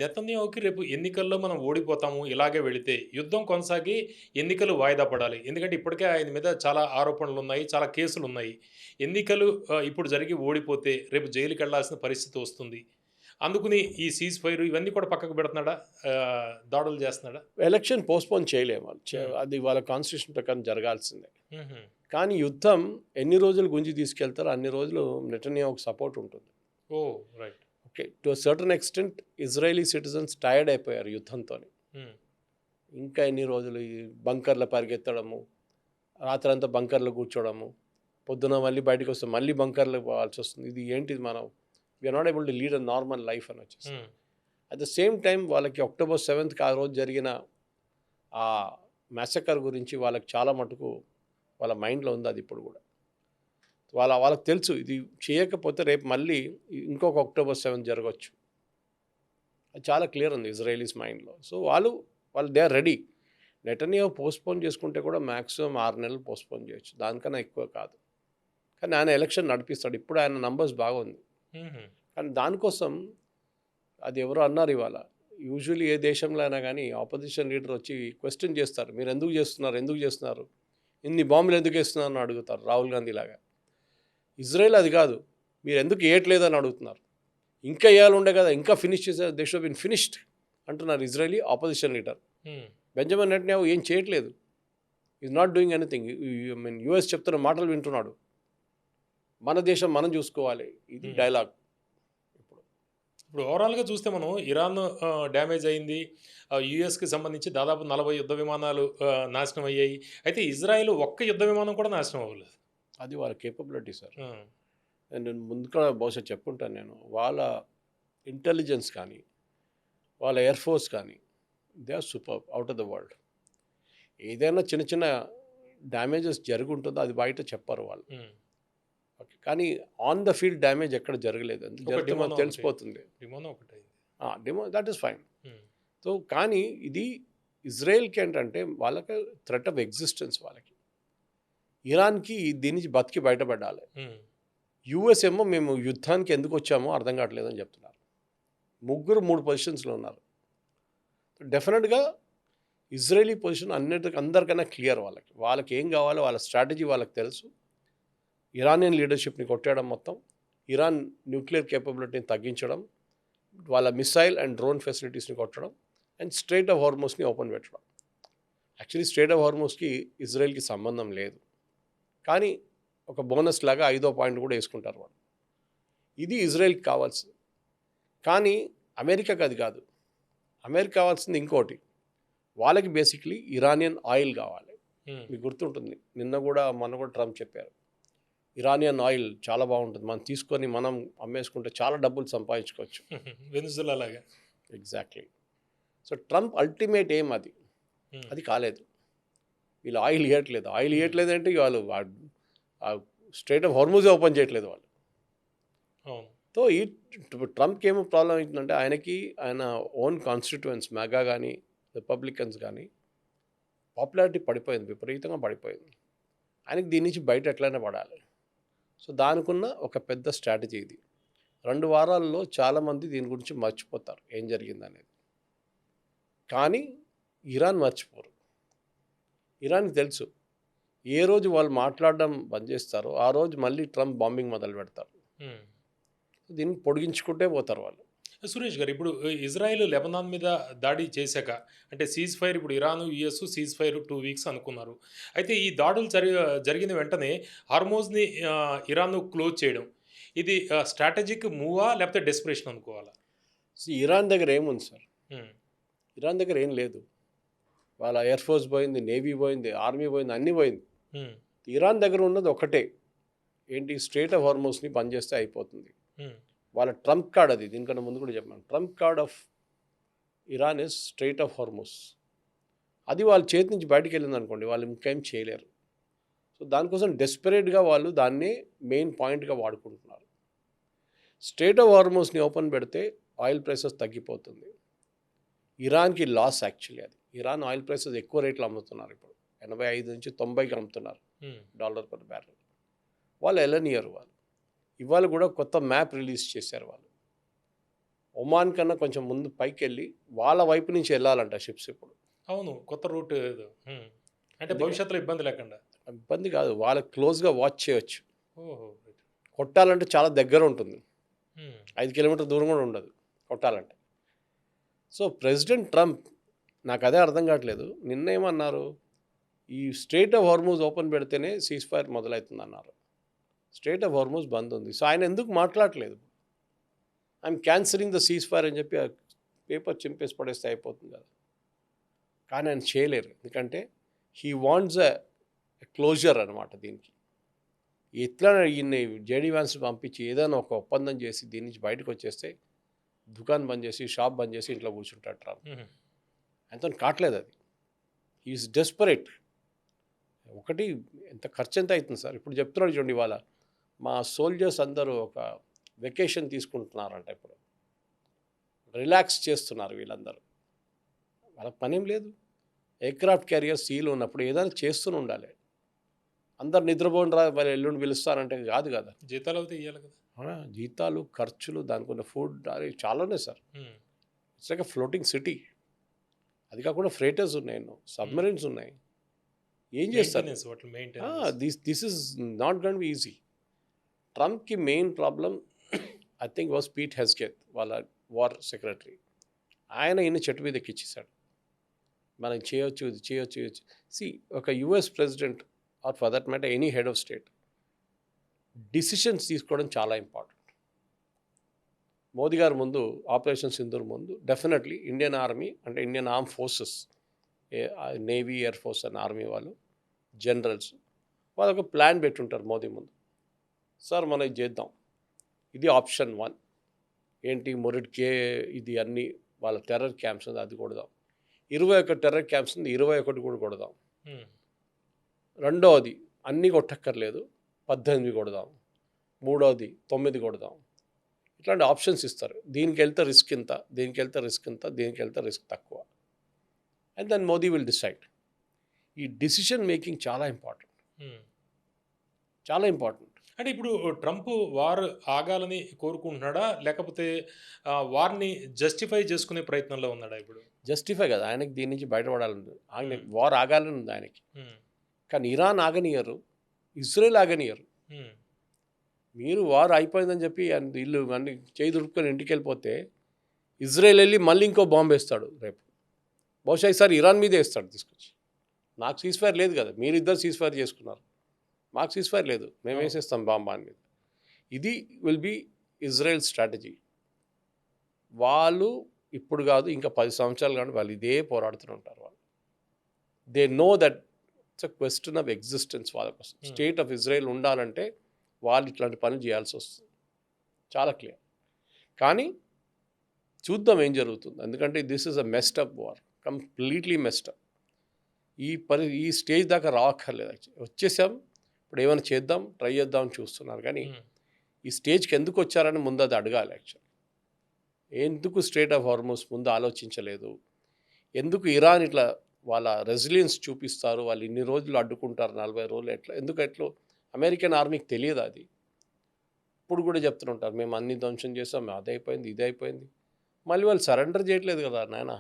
నెతన్యాహుకి రేపు ఎన్నికల్లో మనం ఓడిపోతాము ఇలాగే వెళితే యుద్ధం కొనసాగి ఎన్నికలు వాయిదా పడాలి. ఎందుకంటే ఇప్పటికే ఆయన మీద చాలా ఆరోపణలు ఉన్నాయి, చాలా కేసులు ఉన్నాయి. ఎన్నికలు ఇప్పుడు జరిగి ఓడిపోతే రేపు జైలుకి వెళ్లాల్సిన పరిస్థితి వస్తుంది. అందుకుని ఈ సీజ్ ఫైర్ ఇవన్నీ కూడా పక్కకు పెడుతున్నాడా, దాడులు చేస్తున్నాడా? ఎలక్షన్ పోస్ట్పోన్ చేయలేము వాళ్ళు, అది వాళ్ళ కాన్స్టిట్యూషన్ ప్రకారం జరగాల్సిందే. కానీ యుద్ధం ఎన్ని రోజులు గుంజి తీసుకెళ్తారో అన్ని రోజులు నెటన్యాహుకి సపోర్ట్ ఉంటుంది. Oh right. Okay, to certain extent Israeli citizens tired అయిపోయారు యుద్ధంతో. ఇంకా ఎన్ని రోజులు ఈ బంకర్లో పరిగెత్తడము, రాత్రంతా బంకర్లో కూర్చోవడము, పొద్దున మళ్ళీ బయటకు వస్తే మళ్ళీ బంకర్లో పోవాల్సి వస్తుంది. ఇది ఏంటిది, మనం we are not able to lead a normal life అని వచ్చేసి. అట్ ద సేమ్ టైం వాళ్ళకి October 7th ఆ రోజు జరిగిన ఆ మ్యాసకర్ గురించి వాళ్ళకి చాలా మటుకు వాళ్ళ మైండ్లో ఉంది అది ఇప్పుడు కూడా. వాళ్ళకి తెలుసు ఇది చేయకపోతే రేపు మళ్ళీ ఇంకొక October 7th జరగవచ్చు, అది చాలా క్లియర్ ఉంది ఇజ్రాయలీస్ మైండ్లో. సో వాళ్ళు they are ready. Netanyahu postpone చేసుకుంటే కూడా మ్యాక్సిమం 6 నెలలు పోస్ట్పోన్ చేయొచ్చు, దానికన్నా ఎక్కువ కాదు. కానీ ఆయన ఎలక్షన్ నడిపిస్తాడు, ఇప్పుడు ఆయన నంబర్స్ బాగుంది. కానీ దానికోసం అది ఎవరో అన్నారు ఇవాళ, యూజువల్లీ ఏ దేశంలో అయినా కానీ ఆపోజిషన్ లీడర్ వచ్చి క్వశ్చన్ చేస్తారు, మీరు ఎందుకు చేస్తున్నారు, ఇన్ని బాంబులు ఎందుకు వేస్తున్నారు అని అడుగుతారు, రాహుల్ గాంధీ లాగా. ఇజ్రాయెల్ అది కాదు, మీరు ఎందుకు వేయట్లేదు అని అడుగుతున్నారు. ఇంకా వేయాలి ఉండే కదా, ఇంకా ఫినిష్ చేశారు, దే షుడ్ బీన్ ఫినిష్డ్ అంటున్నారు Israeli opposition leader. Benjamin Netanyahu ఏం చేయట్లేదు, is not doing anything. US చెప్తున్న మాటలు వింటున్నాడు, మన దేశం మనం చూసుకోవాలి, ఇది డైలాగ్. ఇప్పుడు ఓవరాల్గా చూస్తే మనం ఇరాన్ డ్యామేజ్ అయింది, యుఎస్కి సంబంధించి దాదాపు 40 యుద్ధ విమానాలు నాశనం అయ్యాయి. అయితే ఇజ్రాయెల్ ఒక్క యుద్ధ విమానం కూడా నాశనం అవ్వలేదు. అది వాళ్ళ కేపబిలిటీ సార్. నేను ముందుగా బహుశా చెప్పుంటాను, నేను వాళ్ళ ఇంటెలిజెన్స్ కానీ వాళ్ళ ఎయిర్ ఫోర్స్ కానీ they are super out of the world. ఏదైనా చిన్న చిన్న డ్యామేజెస్ జరుగుంటుందో అది బయట చెప్పారు వాళ్ళు. ఓకే, కానీ ఆన్ ద ఫీల్డ్ డ్యామేజ్ ఎక్కడ జరగలేదు, జరిగితే మనకు తెలిసిపోతుంది. That is fine. సో కానీ ఇది ఇజ్రాయెల్కి ఏంటంటే వాళ్ళకి థ్రెట్ ఆఫ్ ఎగ్జిస్టెన్స్, వాళ్ళకి ఇరాన్కి దీని నుంచి బతికి బయటపడాలి. యుఎస్ ఏమో మేము యుద్ధానికి ఎందుకు వచ్చామో అర్థం కావట్లేదు అని చెప్తున్నారు. 3 పొజిషన్స్లో ఉన్నారు. డెఫినెట్గా ఇజ్రాయలీ పొజిషన్ అందరికన్నా క్లియర్. వాళ్ళకి ఏం కావాలో వాళ్ళ స్ట్రాటజీ వాళ్ళకి తెలుసు. ఇరానియన్ లీడర్షిప్ని కొట్టేయడం, మొత్తం ఇరాన్ న్యూక్లియర్ కేపబిలిటీని తగ్గించడం, వాళ్ళ మిసైల్ అండ్ డ్రోన్ ఫెసిలిటీస్ని కొట్టడం, అండ్ స్ట్రైట్ ఆఫ్ హార్మోస్ని ఓపెన్ పెట్టడం. యాక్చువల్లీ స్ట్రైట్ ఆఫ్ హార్మోస్కి ఇజ్రాయెల్కి సంబంధం లేదు, కానీ ఒక బోనస్ లాగా 5వ పాయింట్ కూడా వేసుకుంటారు వాళ్ళు. ఇది ఇజ్రాయెల్కి కావాల్సింది. కానీ అమెరికాకి అది కాదు. అమెరికా కావాల్సింది ఇంకోటి, వాళ్ళకి బేసిక్లీ ఇరానియన్ ఆయిల్ కావాలి. మీకు గుర్తుంటుంది, మొన్న కూడా ట్రంప్ చెప్పారు, ఇరానియన్ ఆయిల్ చాలా బాగుంటుంది, మనం తీసుకొని మనం అమ్మేసుకుంటే చాలా డబ్బులు సంపాదించుకోవచ్చు, వెనిజులా లాగా. ఎగ్జాక్ట్లీ. సో ట్రంప్ అల్టిమేట్ ఏం అది కాలేదు. వీళ్ళు ఆయిల్ ఇవ్వట్లేదు అంటే వాళ్ళు స్ట్రైట్ ఆఫ్ హార్మోజే ఓపెన్ చేయట్లేదు వాళ్ళు. సో ఈ ట్రంప్కి ఏమో ప్రాబ్లం అవుతుందంటే ఆయన ఓన్ కాన్స్టిట్యూయెన్స్ మెగా కానీ రిపబ్లికన్స్ కానీ పాపులారిటీ పడిపోయింది, విపరీతంగా పడిపోయింది. ఆయనకి దీని నుంచి బయట ఎట్లయినా పడాలి. సో దానికున్న ఒక పెద్ద స్ట్రాటజీ ఇది. 2 వారాల్లో చాలామంది దీని గురించి మర్చిపోతారు ఏం జరిగిందనేది, కానీ ఇరాన్ మర్చిపోరు. ఇరాన్కి తెలుసు ఏ రోజు వాళ్ళు మాట్లాడడం బంద్ చేస్తారో ఆ రోజు మళ్ళీ ట్రంప్ బాంబింగ్ మొదలు పెడతారు. దీన్ని పొడిగించుకుంటే పోతారు వాళ్ళు. సురేష్ గారు, ఇప్పుడు ఇజ్రాయెల్ లెబనాన్ మీద దాడి చేశాక, అంటే సీజ్ ఫైర్, ఇప్పుడు Iran US cease fire 2 weeks అనుకున్నారు. అయితే ఈ దాడులు జరిగిన వెంటనే హార్మోజ్ని ఇరాన్ క్లోజ్ చేయడం, ఇది స్ట్రాటజిక్ మూవా లేకపోతే డెస్పరేషన్ అనుకోవాలా? ఇరాన్ దగ్గర ఏముంది సార్? ఉమ్, ఇరాన్ దగ్గర ఏం లేదు. వాళ్ళ ఎయిర్ ఫోర్స్ పోయింది, నేవీ పోయింది, ఆర్మీ పోయింది, అన్నీ పోయింది. ఉమ్, ఇరాన్ దగ్గర ఉన్నది ఒకటే, ఏంటి, స్ట్రెయిట్ ఆఫ్ హార్మోస్ని బంద్ చేస్తే అయిపోతుంది. ఉమ్, వాళ్ళ ట్రంప్ కార్డ్ అది. దీనికన్నా ముందు కూడా చెప్పాను, Trump card of Iran is strait of Hormuz. అది వాళ్ళ చేతి నుంచి బయటికి వెళ్ళింది అనుకోండి, వాళ్ళు ఇంకేం చేయలేరు. సో దానికోసం డెస్పరేట్గా వాళ్ళు దాన్ని మెయిన్ పాయింట్గా వాడుకుంటున్నారు. స్ట్రెయిట్ ఆఫ్ హార్మోస్ని ఓపెన్ పెడితే ఆయిల్ ప్రైసెస్ తగ్గిపోతుంది. ఇరాన్కి లాస్ యాక్చువల్లీ అది. ఇరాన్ ఆయిల్ ప్రైసెస్ ఎక్కువ రేట్లు అమ్ముతున్నారు ఇప్పుడు, 85 నుంచి 90కి అమ్ముతున్నారు $1 per barrel. వాళ్ళు వెళ్ళనియరు. వాళ్ళు ఇవాళ కూడా కొత్త మ్యాప్ రిలీజ్ చేశారు. వాళ్ళు ఒమాన్ కన్నా కొంచెం ముందు పైకి వెళ్ళి వాళ్ళ వైపు నుంచి వెళ్ళాలంట షిప్స్ ఇప్పుడు. అవును, కొత్త రూట్ ఏదో. అంటే భవిష్యత్తులో ఇబ్బంది లేకుండా. ఇబ్బంది కాదు, వాళ్ళకి క్లోజ్గా వాచ్ చేయొచ్చు. ఓహో. కొట్టాలంటే చాలా దగ్గర ఉంటుంది, 5 కిలోమీటర్ దూరం కూడా ఉండదు కొట్టాలంటే. సో ప్రెసిడెంట్ ట్రంప్, నాకు అదే అర్థం కావట్లేదు, నిన్న ఏమన్నారు, ఈ స్ట్రెయిట్ ఆఫ్ హార్మోజ్ ఓపెన్ పెడితేనే సీజ్ ఫైర్ మొదలవుతుంది అన్నారు. స్ట్రెయిట్ ఆఫ్ హార్మోజ్ బంద్ ఉంది. సో ఆయన ఎందుకు మాట్లాడలేదు? ఐఎమ్ క్యాన్సరింగ్ ద సీజ్ ఫైర్ అని చెప్పి ఆ పేపర్ చింపేసి పడేస్తే అయిపోతుంది కదా. కానీ ఆయన చేయలేరు, ఎందుకంటే హీ వాంట్స్ ఎ క్లోజర్ అనమాట. దీనికి ఎట్లా ఈయన జేడీ వ్యాన్స్ పంపించి ఏదైనా ఒక ఒప్పందం చేసి దీని నుంచి బయటకు వచ్చేస్తే దుకాణం బంద్ చేసి, షాప్ బంద్ చేసి ఇంట్లో కూర్చుంటాడు ట్రంప్. ఆయనతో కావట్లేదు అది. Is desperate. ఒకటి, ఎంత ఖర్చు ఎంత అవుతుంది సార్? ఇప్పుడు చెప్తున్నాడు చూడండి, ఇవాళ మా సోల్జర్స్ అందరూ ఒక వెకేషన్ తీసుకుంటున్నారంట. ఇప్పుడు రిలాక్స్ చేస్తున్నారు వీళ్ళందరూ. వాళ్ళకి పనేం లేదు. ఎయిర్క్రాఫ్ట్ క్యారియర్ సీలు ఉన్నప్పుడు ఏదైనా చేస్తూనే ఉండాలి. అందరు నిద్రపోని రా వాళ్ళు ఎల్లుండి పిలుస్తారంటే కాదు కదా. జీతాలు అయితే ఇవ్వాలి కదా. జీతాలు, ఖర్చులు, దానికి ఉన్న ఫుడ్, అది చాలానే sir. It's like floating city. అది కాకుండా ఫ్రేటర్స్ ఉన్నాయి, సబ్మెరీన్స్ ఉన్నాయి. ఏం చేస్తారు? This is not gonna be easy. ట్రంప్కి main problem I think was Pete హెస్గెత్, వాళ్ళ వార్ సెక్రటరీ. ఆయన ఈయన చెట్టు మీద ఎక్కిచ్చేశాడు, మనం చేయొచ్చు, ఇది చేయొచ్చు. ఒక US president or for that matter any head of state decisions తీసుకోవడం చాలా ఇంపార్టెంట్. మోదీ గారు ముందు, ఆపరేషన్ సింధూర్ ముందు, డెఫినెట్లీ ఇండియన్ ఆర్మీ అంటే Indian arm forces, navy, air force and army వాళ్ళు, జనరల్స్, వాళ్ళు ఒక ప్లాన్ పెట్టుంటారు మోదీ ముందు. సార్ మనం ఇది చేద్దాం, ఇది ఆప్షన్ 1. ఏంటి, మొరిడ్కే, ఇది అన్నీ వాళ్ళ టెర్రర్ క్యాంప్స్ ఉంది, అది కొడదాం. 21 టెర్రర్ క్యాంప్స్ ఉంది, 21 కూడా కొడదాం. రెండవది, అన్నీ కొట్టక్కర్లేదు, 18 కొడదాం. మూడవది 9 కొడదాం. ఇట్లాంటి ఆప్షన్స్ ఇస్తారు. దీనికి వెళ్తే రిస్క్ ఇంత, దీనికి వెళ్తే రిస్క్ ఇంత, దీనికి వెళ్తే రిస్క్ తక్కువ. And then Modi will decide. ఈ డిసిషన్ మేకింగ్ చాలా ఇంపార్టెంట్, చాలా ఇంపార్టెంట్. అంటే ఇప్పుడు ట్రంప్ వార్ ఆగాలని కోరుకుంటున్నాడా, లేకపోతే వార్ని జస్టిఫై చేసుకునే ప్రయత్నంలో ఉన్నాడా? ఇప్పుడు జస్టిఫై కదా, ఆయనకి దీని నుంచి బయటపడాలని, ఆయన వార్ ఆగాలని ఉంది ఆయనకి. కానీ ఇరాన్ ఆగనియరు, ఇజ్రాయెల్ ఆగనియరు. మీరు వార్ అయిపోయిందని చెప్పి ఇల్లు అన్ని చేయి దుడుపుకొని ఇంటికి వెళ్ళిపోతే ఇజ్రాయెల్ వెళ్ళి మళ్ళీ ఇంకో బాంబు వేస్తాడు రేపు. బహుశా ఈసారి ఇరాన్ మీదే వేస్తాడు తీసుకొచ్చి. నాకు సీజ్ ఫైర్ లేదు కదా, మీరిద్దరు సీజ్ ఫైర్ చేసుకున్నారు, మాకు సీజ్ ఫైర్ లేదు, మేము వేసేస్తాం బాంబా మీద. ఇది విల్ బి ఇజ్రాయెల్ స్ట్రాటజీ. వాళ్ళు ఇప్పుడు కాదు, ఇంకా 10 సంవత్సరాలు కానీ వాళ్ళు ఇదే పోరాడుతూ ఉంటారు. వాళ్ళు they know that it's a question of existence. వాళ్ళ కోసం స్టేట్ ఆఫ్ ఇజ్రాయెల్ ఉండాలంటే వాళ్ళు ఇట్లాంటి పనులు చేయాల్సి వస్తుంది, చాలా క్లియర్. కానీ చూద్దాం ఏం జరుగుతుంది, ఎందుకంటే this is a messed up war, completely messed up. ఈ స్టేజ్ దాకా రావక్కర్లేదు. యాక్చువల్లీ వచ్చేసాం, ఇప్పుడు ఏమైనా చేద్దాం, ట్రై చేద్దామని చూస్తున్నారు. కానీ ఈ స్టేజ్కి ఎందుకు వచ్చారని ముందు అది అడగాలి. యాక్చువల్లీ ఎందుకు స్ట్రెయిట్ ఆఫ్ హార్మోస్ ముందు ఆలోచించలేదు? ఎందుకు ఇరాన్ ఇట్లా వాళ్ళ రెసిలియన్స్ చూపిస్తారు, వాళ్ళు ఇన్ని రోజులు అడ్డుకుంటారు, 40 రోజులు ఎట్లా అమెరికన్ ఆర్మీకి తెలియదు అది. ఇప్పుడు కూడా చెప్తుంటారు, మేము అన్ని ధ్వంసం చేస్తాం, అది అయిపోయింది, ఇది అయిపోయింది. మళ్ళీ వాళ్ళు సరెండర్ చేయట్లేదు కదా నాయన,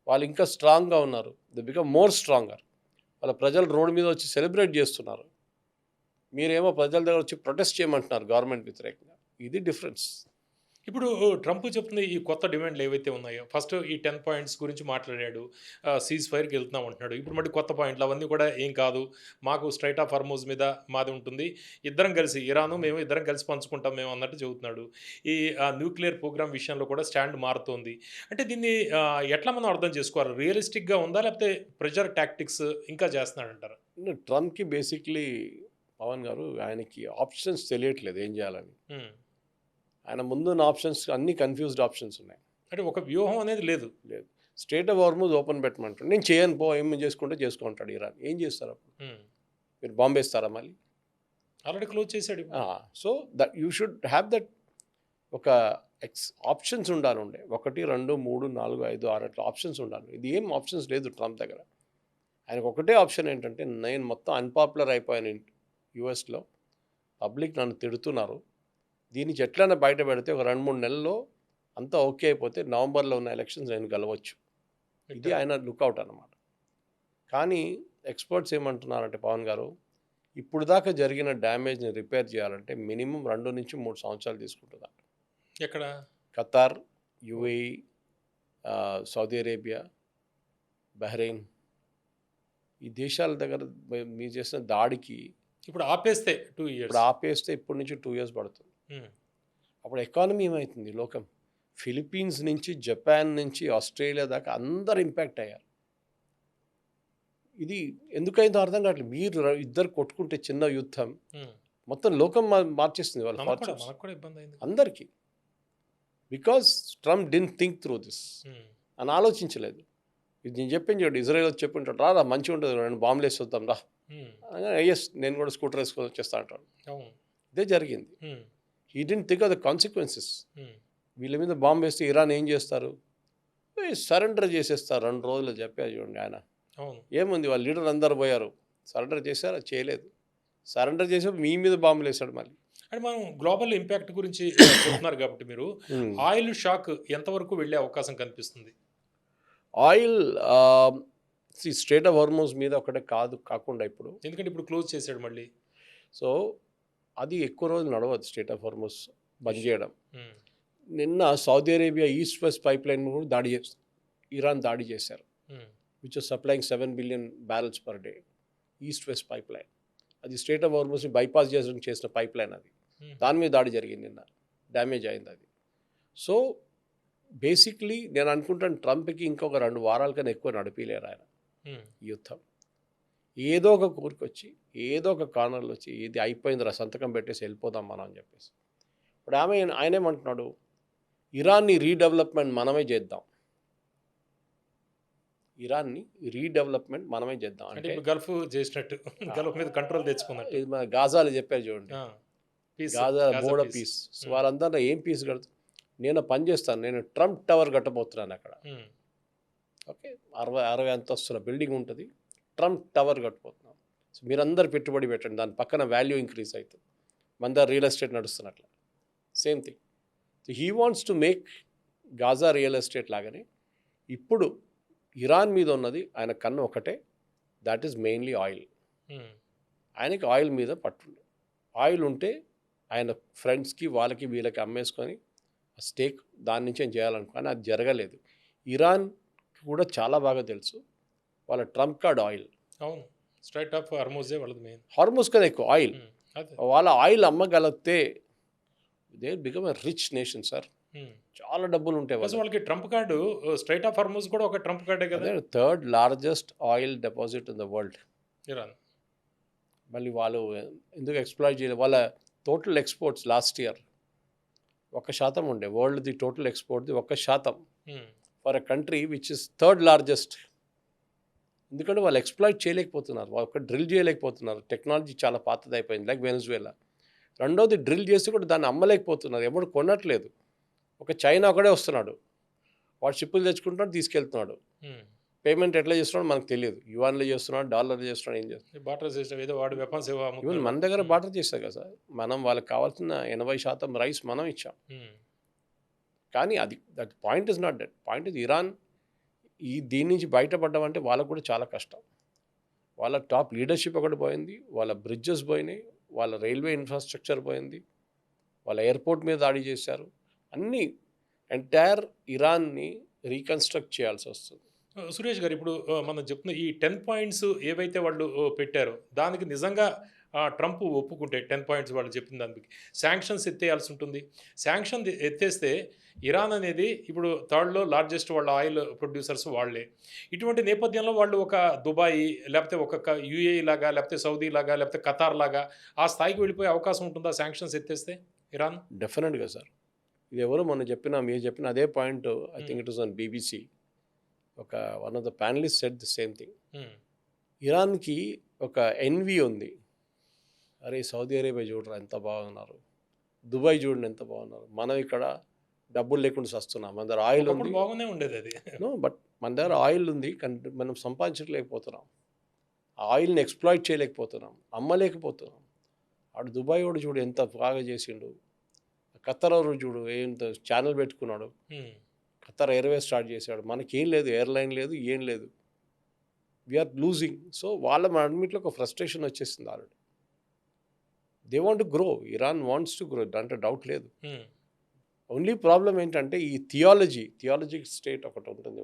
వాళ్ళు ఇంకా స్ట్రాంగ్గా ఉన్నారు. They become more stronger. వాళ్ళ ప్రజలు రోడ్డు మీద వచ్చి సెలబ్రేట్ చేస్తున్నారు. మీరేమో ప్రజల దగ్గర వచ్చి ప్రొటెస్ట్ చేయమంటున్నారు గవర్నమెంట్ వ్యతిరేకంగా. ఇది డిఫరెన్స్. ఇప్పుడు ట్రంప్ చెప్తుంది ఈ కొత్త డిమాండ్లు ఏవైతే ఉన్నాయో ఫస్ట్ ఈ 10 పాయింట్స్ గురించి మాట్లాడాడు. సీజ్ ఫైర్కి వెళ్తున్నాం అంటున్నాడు. ఇప్పుడు మళ్ళీ కొత్త పాయింట్లు అవన్నీ కూడా ఏం కాదు, మాకు స్ట్రైట్ ఆఫ్ హర్మూజ్ మీద మాది ఉంటుంది, ఇద్దరం కలిసి ఇరాను మేము ఇద్దరం కలిసి పంచుకుంటాం మేము అన్నట్టు చెబుతున్నాడు. ఈ న్యూక్లియర్ ప్రోగ్రామ్ విషయంలో కూడా స్టాండ్ మారుతోంది. అంటే దీన్ని ఎట్లా మనం అర్థం చేసుకోవాలి? రియలిస్టిక్గా ఉందా లేకపోతే ప్రెజర్ టాక్టిక్స్ ఇంకా చేస్తున్నాడంటారా? ట్రంప్కి బేసిక్లీ పవన్ గారు ఆయనకి ఆప్షన్స్ తెలియట్లేదు ఏం చేయాలని. ఆయన ముందున్న ఆప్షన్స్ అన్ని కన్ఫ్యూజ్డ్ ఆప్షన్స్ ఉన్నాయి. అంటే ఒక వ్యూహం అనేది లేదు. లేదు. స్ట్రెయిట్ ఆఫ్ హార్మూజ్ ఓపెన్ పెట్టమంటాడు. నేను చేయను పో, ఏం చేసుకుంటే చేసుకుంటాడు ఇరాన్. ఏం చేస్తారు అప్పుడు? మీరు బాంబు వేస్తారా మళ్ళీ? ఆల్రెడీ క్లోజ్ చేశాడు. So that you should have that ఒక ఆప్షన్స్ ఉండాలి. 1, 2, 3, 4, 5, 6 అట్లా ఆప్షన్స్ ఉండాలి. ఇది ఏం ఆప్షన్స్ లేదు ట్రంప్ దగ్గర. ఆయనకు ఒకటే ఆప్షన్ ఏంటంటే, నేను మొత్తం అన్పాపులర్ అయిపోయాను యూఎస్లో, పబ్లిక్ నన్ను తిడుతున్నారు, దీనికి ఎట్లైనా బయట పెడితే ఒక 2-3 నెలల్లో అంతా ఓకే అయిపోతే నవంబర్లో ఉన్న ఎలక్షన్స్ నేను గెలవచ్చు. ఇది ఆయన లుక్అవుట్ అన్నమాట. కానీ ఎక్స్పర్ట్స్ ఏమంటున్నారంటే పవన్ గారు, ఇప్పుడు దాకా జరిగిన డ్యామేజ్ని రిపేర్ చేయాలంటే మినిమం 2 నుంచి 3 సంవత్సరాలు తీసుకుంటుందా. ఎక్కడ? Qatar, UAE, Saudi Arabia, Bahrain, ఈ దేశాల దగ్గర మీరు చేసిన దాడికి ఇప్పుడు ఆపేస్తే 2 years, ఇప్పుడు ఆపేస్తే ఇప్పటి నుంచి 2 years పడుతుంది. అప్పుడు ఎకానమీ ఏమవుతుంది లోకం? ఫిలిప్పీన్స్ నుంచి, జపాన్ నుంచి, ఆస్ట్రేలియా దాకా అందరు ఇంపాక్ట్ అయ్యారు. ఇది ఎందుకైందో అర్థం కావట్లేదు. మీరు ఇద్దరు కొట్టుకుంటే చిన్న యుద్ధం మొత్తం లోకం మార్చేస్తుంది వాళ్ళ ఫార్చ్యూన్స్ అందరికీ. Because Trump didn't think through this అని ఆలోచించలేదు. ఇది నేను చెప్పింది చూడండి, ఇజ్రాయెల్ వచ్చి చెప్పింటాడు, రా మంచిగా ఉంటుంది, రెండు బాంబులు వేసి వద్దాం రా, ఎస్ నేను కూడా స్కూటర్ వేసుకొని వచ్చేస్తా అంటాడు. ఇదే జరిగింది. He didn't think of the consequences. వీళ్ళ మీద బాంబు వేస్తే ఇరాన్ ఏం చేస్తారు? సరెండర్ చేసేస్తారు 2 రోజులు చెప్పారు చూడండి ఆయన. ఏముంది, వాళ్ళ లీడర్ అందరు పోయారు, సరెండర్ చేశారు, అది చేయలేదు. సరెండర్ చేసే మీ మీద బాంబులు వేసాడు మళ్ళీ. అంటే మనం గ్లోబల్ ఇంపాక్ట్ గురించి చెప్తున్నారు కాబట్టి మీరు ఆయిల్ షాక్ ఎంతవరకు వెళ్ళే అవకాశం కనిపిస్తుంది? ఆయిల్ స్ట్రెయిట్ ఆఫ్ హార్మూజ్ మీద ఒకటే కాకుండా ఇప్పుడు, ఎందుకంటే ఇప్పుడు క్లోజ్ చేశాడు మళ్ళీ, సో అది ఎక్కువ రోజులు నడవదు స్ట్రెయిట్ ఆఫ్ హార్మూజ్ బంద్ చేయడం. నిన్న Saudi Arabia east west pipeline కూడా దాడి చేస్తారు, ఇరాన్ దాడి చేశారు, which are supplying 7 billion barrels per day. East west pipeline, అది స్ట్రెయిట్ ఆఫ్ హార్మూజ్ని బైపాస్ చేసిన పైప్ లైన్, అది దాని మీద దాడి జరిగింది, నిన్న డ్యామేజ్ అయింది అది. సో బేసిక్లీ నేను అనుకుంటాను ట్రంప్కి ఇంకొక 2 వారాల కన్నా ఎక్కువ నడిపిలేరు ఆయన యుద్ధం. ఏదో ఒక కూరుకొచ్చి ఏదో ఒక కార్నర్లో వచ్చి ఇది అయిపోయింది సంతకం పెట్టేసి వెళ్ళిపోదాం మనం అని చెప్పేసి. ఇప్పుడు ఆయనేమంటున్నాడు, ఇరాన్ని రీడెవలప్మెంట్ మనమే చేద్దాం, ఇరాన్ని రీడెవలప్మెంట్ మనమే చేద్దాం అంటే గల్ఫ్ చేసినట్టు, గల్ఫ్ మీద కంట్రోల్ తెచ్చుకున్నట్టు. ఇది మన గాజాలు చెప్పారు చూడండి, గాజా బోర్డర్ పీస్. వాళ్ళందరూ ఏం పీస్ కడుతుంది, నేను పని చేస్తాను, నేను ట్రంప్ టవర్ కట్టబోతున్నాను అక్కడ. ఓకే, 60 అంతస్తుల బిల్డింగ్ ఉంటుంది, ట్రంప్ టవర్ కట్టబోతున్నాం. సో మీరందరూ పెట్టుబడి పెట్టండి, దాని పక్కన వాల్యూ ఇంక్రీజ్ అవుతుంది, మన దగ్గర రియల్ ఎస్టేట్ నడుస్తున్నట్ల same thing. So he wants to make Gaza real estate లాగానే ఇప్పుడు ఇరాన్ మీద ఉన్నది ఆయన కన్ను ఒకటే, దాట్ ఈస్ మెయిన్లీ ఆయిల్. ఆయనకి ఆయిల్ మీద పట్టుండే, ఆయిల్ ఉంటే ఆయన ఫ్రెండ్స్కి వాళ్ళకి వీళ్ళకి అమ్మేసుకొని స్టేక్ దాని నుంచి ఏం చేయాలనుకుని అది జరగలేదు. ఇరాన్ కూడా చాలా బాగా తెలుసు వాళ్ళ ట్రంప్ కార్డ్ ఆయిల్. అవును, స్ట్రైట్ ఆఫ్ హార్మూజే వాళ్ళది మెయిన్, హార్మూజ్ కన్నా ఎక్కువ ఆయిల్. వాళ్ళ ఆయిల్ అమ్మగలిగితే they become a rich nation sir, చాలా డబ్బులు ఉంటాయి వాళ్ళకి. Trump card strait of Hormuz కూడా ఒక ట్రంప్ కార్డే కదా. 3rd largest oil deposit in the world Iran. మళ్ళీ వాళ్ళు ఎందుకు ఎక్స్ప్లాయిట్ చేయలేదు? వాళ్ళ టోటల్ ఎక్స్పోర్ట్స్ లాస్ట్ ఇయర్ 1% ఉండే, వరల్డ్ది టోటల్ ఎక్స్పోర్ట్ది 1% for a country which is 3rd largest. ఎందుకంటే వాళ్ళు ఎక్స్ప్లాయిట్ చేయలేకపోతున్నారు, వాళ్ళు డ్రిల్ చేయలేకపోతున్నారు, టెక్నాలజీ చాలా పాతది అయిపోయింది, లైక్ వెనజువేలా. రెండోది డ్రిల్ చేసి కూడా దాన్ని అమ్మలేకపోతున్నారు, ఎవడు కొనట్లేదు. ఒక చైనా ఒకడే వస్తున్నాడు, వాడు షిప్పులు తెచ్చుకుంటున్నాడు, తీసుకెళ్తున్నాడు, పేమెంట్ ఎట్లా చేస్తున్నాడు మనకు తెలియదు, యువాన్లో చేస్తున్నాడు, డాలర్లో చేస్తున్నాడు, ఏం చేస్తున్నాడు. బాటర్ సిస్టమ్ ఏదో వాడు వెపన్స్ ఈవెన్ మన దగ్గర బాటర్ చేస్తారు కదా సార్, మనం వాళ్ళకి కావాల్సిన 80% రైస్ మనం ఇచ్చాం. కానీ అది that point is not that point. Is Iran దీని నుంచి బయటపడ్డామంటే వాళ్ళకు కూడా చాలా కష్టం. వాళ్ళ టాప్ లీడర్షిప్ ఒకటి పోయింది, వాళ్ళ బ్రిడ్జెస్ పోయినాయి, వాళ్ళ రైల్వే ఇన్ఫ్రాస్ట్రక్చర్ పోయింది, వాళ్ళ ఎయిర్పోర్ట్ మీద దాడి చేశారు. అన్నీ ఎంటైర్ ఇరాన్ని రీకన్స్ట్రక్ట్ చేయాల్సి వస్తుంది. సురేష్ గారు ఇప్పుడు మనం చెప్తున్న ఈ 10 పాయింట్స్ ఏవైతే వాళ్ళు పెట్టారో దానికి నిజంగా ట్రంప్ ఒప్పుకుంటే 10 పాయింట్స్ వాళ్ళు చెప్పిన దానికి శాంక్షన్స్ ఎత్తేయాల్సి ఉంటుంది. శాంక్షన్ ఎత్తేస్తే ఇరాన్ అనేది ఇప్పుడు థర్డ్‌లో లార్జెస్ట్ వాళ్ళ ఆయిల్ ప్రొడ్యూసర్స్ వాళ్ళే. ఇటువంటి నేపథ్యంలో వాళ్ళు ఒక దుబాయ్ లేకపోతే ఒక యూఏఈ లాగా లేకపోతే సౌదీ లాగా లేకపోతే ఖతార్ లాగా ఆ స్థాయికి వెళ్ళిపోయే అవకాశం ఉంటుందా శాంక్షన్స్ ఎత్తేస్తే ఇరాన్? డెఫినెట్గా సార్. ఇది ఎవరు మొన్న చెప్పిన మీరు చెప్పిన అదే point I think it was on BBC. ఒక one of the panelist said the same thing. ఇరాన్కి ఒక ఎన్వి ఉంది. అరే సౌదీ అరేబియా చూడరా ఎంత బాగున్నారు, దుబాయ్ చూడండి ఎంత బాగున్నారు, మనం ఇక్కడ డబ్బులు లేకుండా వస్తున్నాం, మన దగ్గర ఆయిల్ ఉంది, బాగానే ఉండేది అది. బట్ మన దగ్గర ఆయిల్ ఉంది కానీ మనం సంపాదించలేకపోతున్నాం, ఆ ఆయిల్ని ఎక్స్ప్లాయిట్ చేయలేకపోతున్నాం, అమ్మలేకపోతున్నాం. ఆడు దుబాయ్ వాడు చూడు ఎంత బాగా చేసిండు, ఖత్తర్ వాడు చూడు ఏంత ఛానల్ పెట్టుకున్నాడు, ఖత్తర్ ఎయిర్వే స్టార్ట్ చేశాడు, మనకేం లేదు, ఎయిర్లైన్ లేదు, ఏం లేదు, వీఆర్ లూజింగ్. సో వాళ్ళ అన్నింటిలో ఒక ఫ్రస్ట్రేషన్ వచ్చేసింది already. They want to grow, Iran wants to grow, దాంట్లో డౌట్ లేదు. ఓన్లీ ప్రాబ్లం ఏంటంటే ఈ థియాలజిక్ స్టేట్ ఒకటి ఉంటుంది,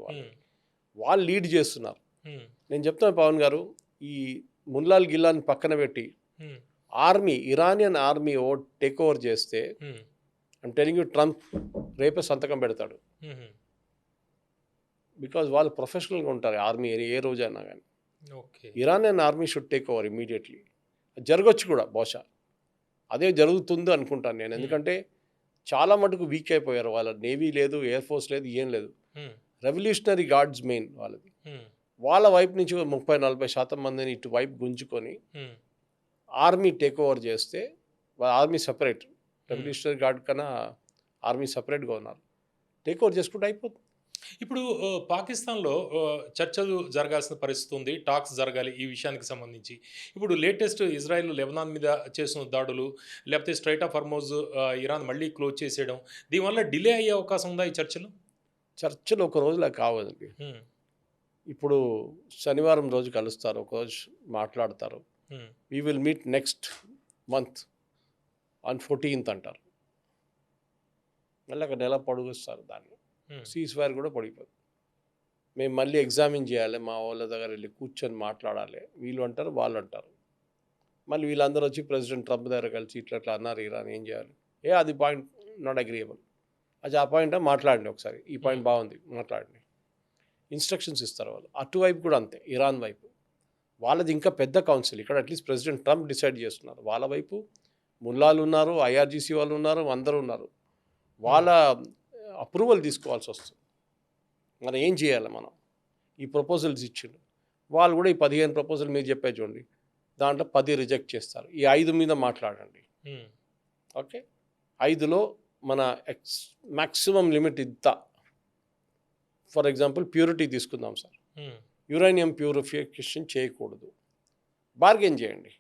వాళ్ళు లీడ్ చేస్తున్నారు. నేను చెప్తాను పవన్ గారు, ఈ ముల్లాల్ గిల్లాని పక్కన పెట్టి army, Iranian army take over చేస్తే ఐమ్ టెలింగ్ యూ ట్రంప్ రేపే సంతకం పెడతాడు. బికాజ్ వాళ్ళు ప్రొఫెషనల్గా ఉంటారు ఆర్మీ ఏ రోజైనా కానీ. Iranian army should take over immediately. జరగచ్చు కూడా బహుశా, అదే జరుగుతుంది అనుకుంటాను నేను. ఎందుకంటే చాలా మటుకు వీక్ అయిపోయారు, వాళ్ళ నేవీ లేదు, ఎయిర్ ఫోర్స్ లేదు, ఏం లేదు. రెవల్యూషనరీ గార్డ్స్ మెయిన్ వాళ్ళది. వాళ్ళ వైపు నుంచి 30-40% మందిని ఇటు వైపు గుంజుకొని ఆర్మీ టేక్ ఓవర్ చేస్తే, వాళ్ళ ఆర్మీ సపరేట్, రెవల్యూషనరీ గార్డ్ కన్నా ఆర్మీ సపరేట్గా ఉన్నారు, టేక్ ఓవర్ చేసుకుంటే అయిపోతుంది. ఇప్పుడు పాకిస్తాన్లో చర్చలు జరగాల్సిన పరిస్థితి ఉంది, టాక్స్ జరగాలి ఈ విషయానికి సంబంధించి. ఇప్పుడు లేటెస్ట్ ఇజ్రాయెల్ లెబనాన్ మీద చేసిన దాడులు, లేకపోతే స్ట్రైట్ ఆఫ్ హర్మోజ్ ఇరాన్ మళ్ళీ క్లోజ్ చేసేయడం, దీనివల్ల డిలే అయ్యే అవకాశం ఉందా ఈ చర్చలు? చర్చలు ఒక రోజులా కావాలి. ఇప్పుడు శనివారం రోజు కలుస్తారు, ఒక రోజు మాట్లాడతారు, we will meet next month on 14th అంటారు, మళ్ళీ ఒక నెల పొడుగుస్తారు దాన్ని. సీజ్ ఫైర్ కూడా పడిపోతుంది. మేము మళ్ళీ ఎగ్జామిన్ చేయాలి, మా వాళ్ళ దగ్గర వెళ్ళి కూర్చొని మాట్లాడాలి, వీళ్ళు అంటారు వాళ్ళు అంటారు. మళ్ళీ వీళ్ళందరూ వచ్చి ప్రెసిడెంట్ ట్రంప్ దగ్గర కలిసి ఇట్లా అన్నారు, ఇరాన్ ఏం చేయాలి, అది పాయింట్ నాట్ అగ్రియబుల్, అది ఆ పాయింట్ మాట్లాడండి ఒకసారి, ఈ పాయింట్ బాగుంది మాట్లాడండి, ఇన్స్ట్రక్షన్స్ ఇస్తారు వాళ్ళు. అటువైపు కూడా అంతే, ఇరాన్ వైపు వాళ్ళది ఇంకా పెద్ద కౌన్సిల్. ఇక్కడ అట్లీస్ట్ ప్రెసిడెంట్ ట్రంప్ డిసైడ్ చేస్తున్నారు, వాళ్ళ వైపు ముల్లాలు ఉన్నారు, ఐఆర్జీసీ వాళ్ళు ఉన్నారు, అందరూ ఉన్నారు, వాళ్ళ అప్రూవల్ తీసుకోవాల్సి వస్తుంది. మనం ఏం చేయాలి, మనం ఈ ప్రపోజల్స్ ఇచ్చిండు, వాళ్ళు కూడా ఈ 15 ప్రపోజల్ మీరు చెప్పే చూడండి, దాంట్లో 10 రిజెక్ట్ చేస్తారు, ఈ 5 మీద మాట్లాడండి. ఓకే, 5లో మన మ్యాక్సిమం లిమిట్ ఇంత. ఫర్ ఎగ్జాంపుల్ ప్యూరిటీ తీసుకుందాం సార్, యురేనియం ప్యూరిఫికేషన్ చేయకూడదు, బార్గెన్ చేయండి,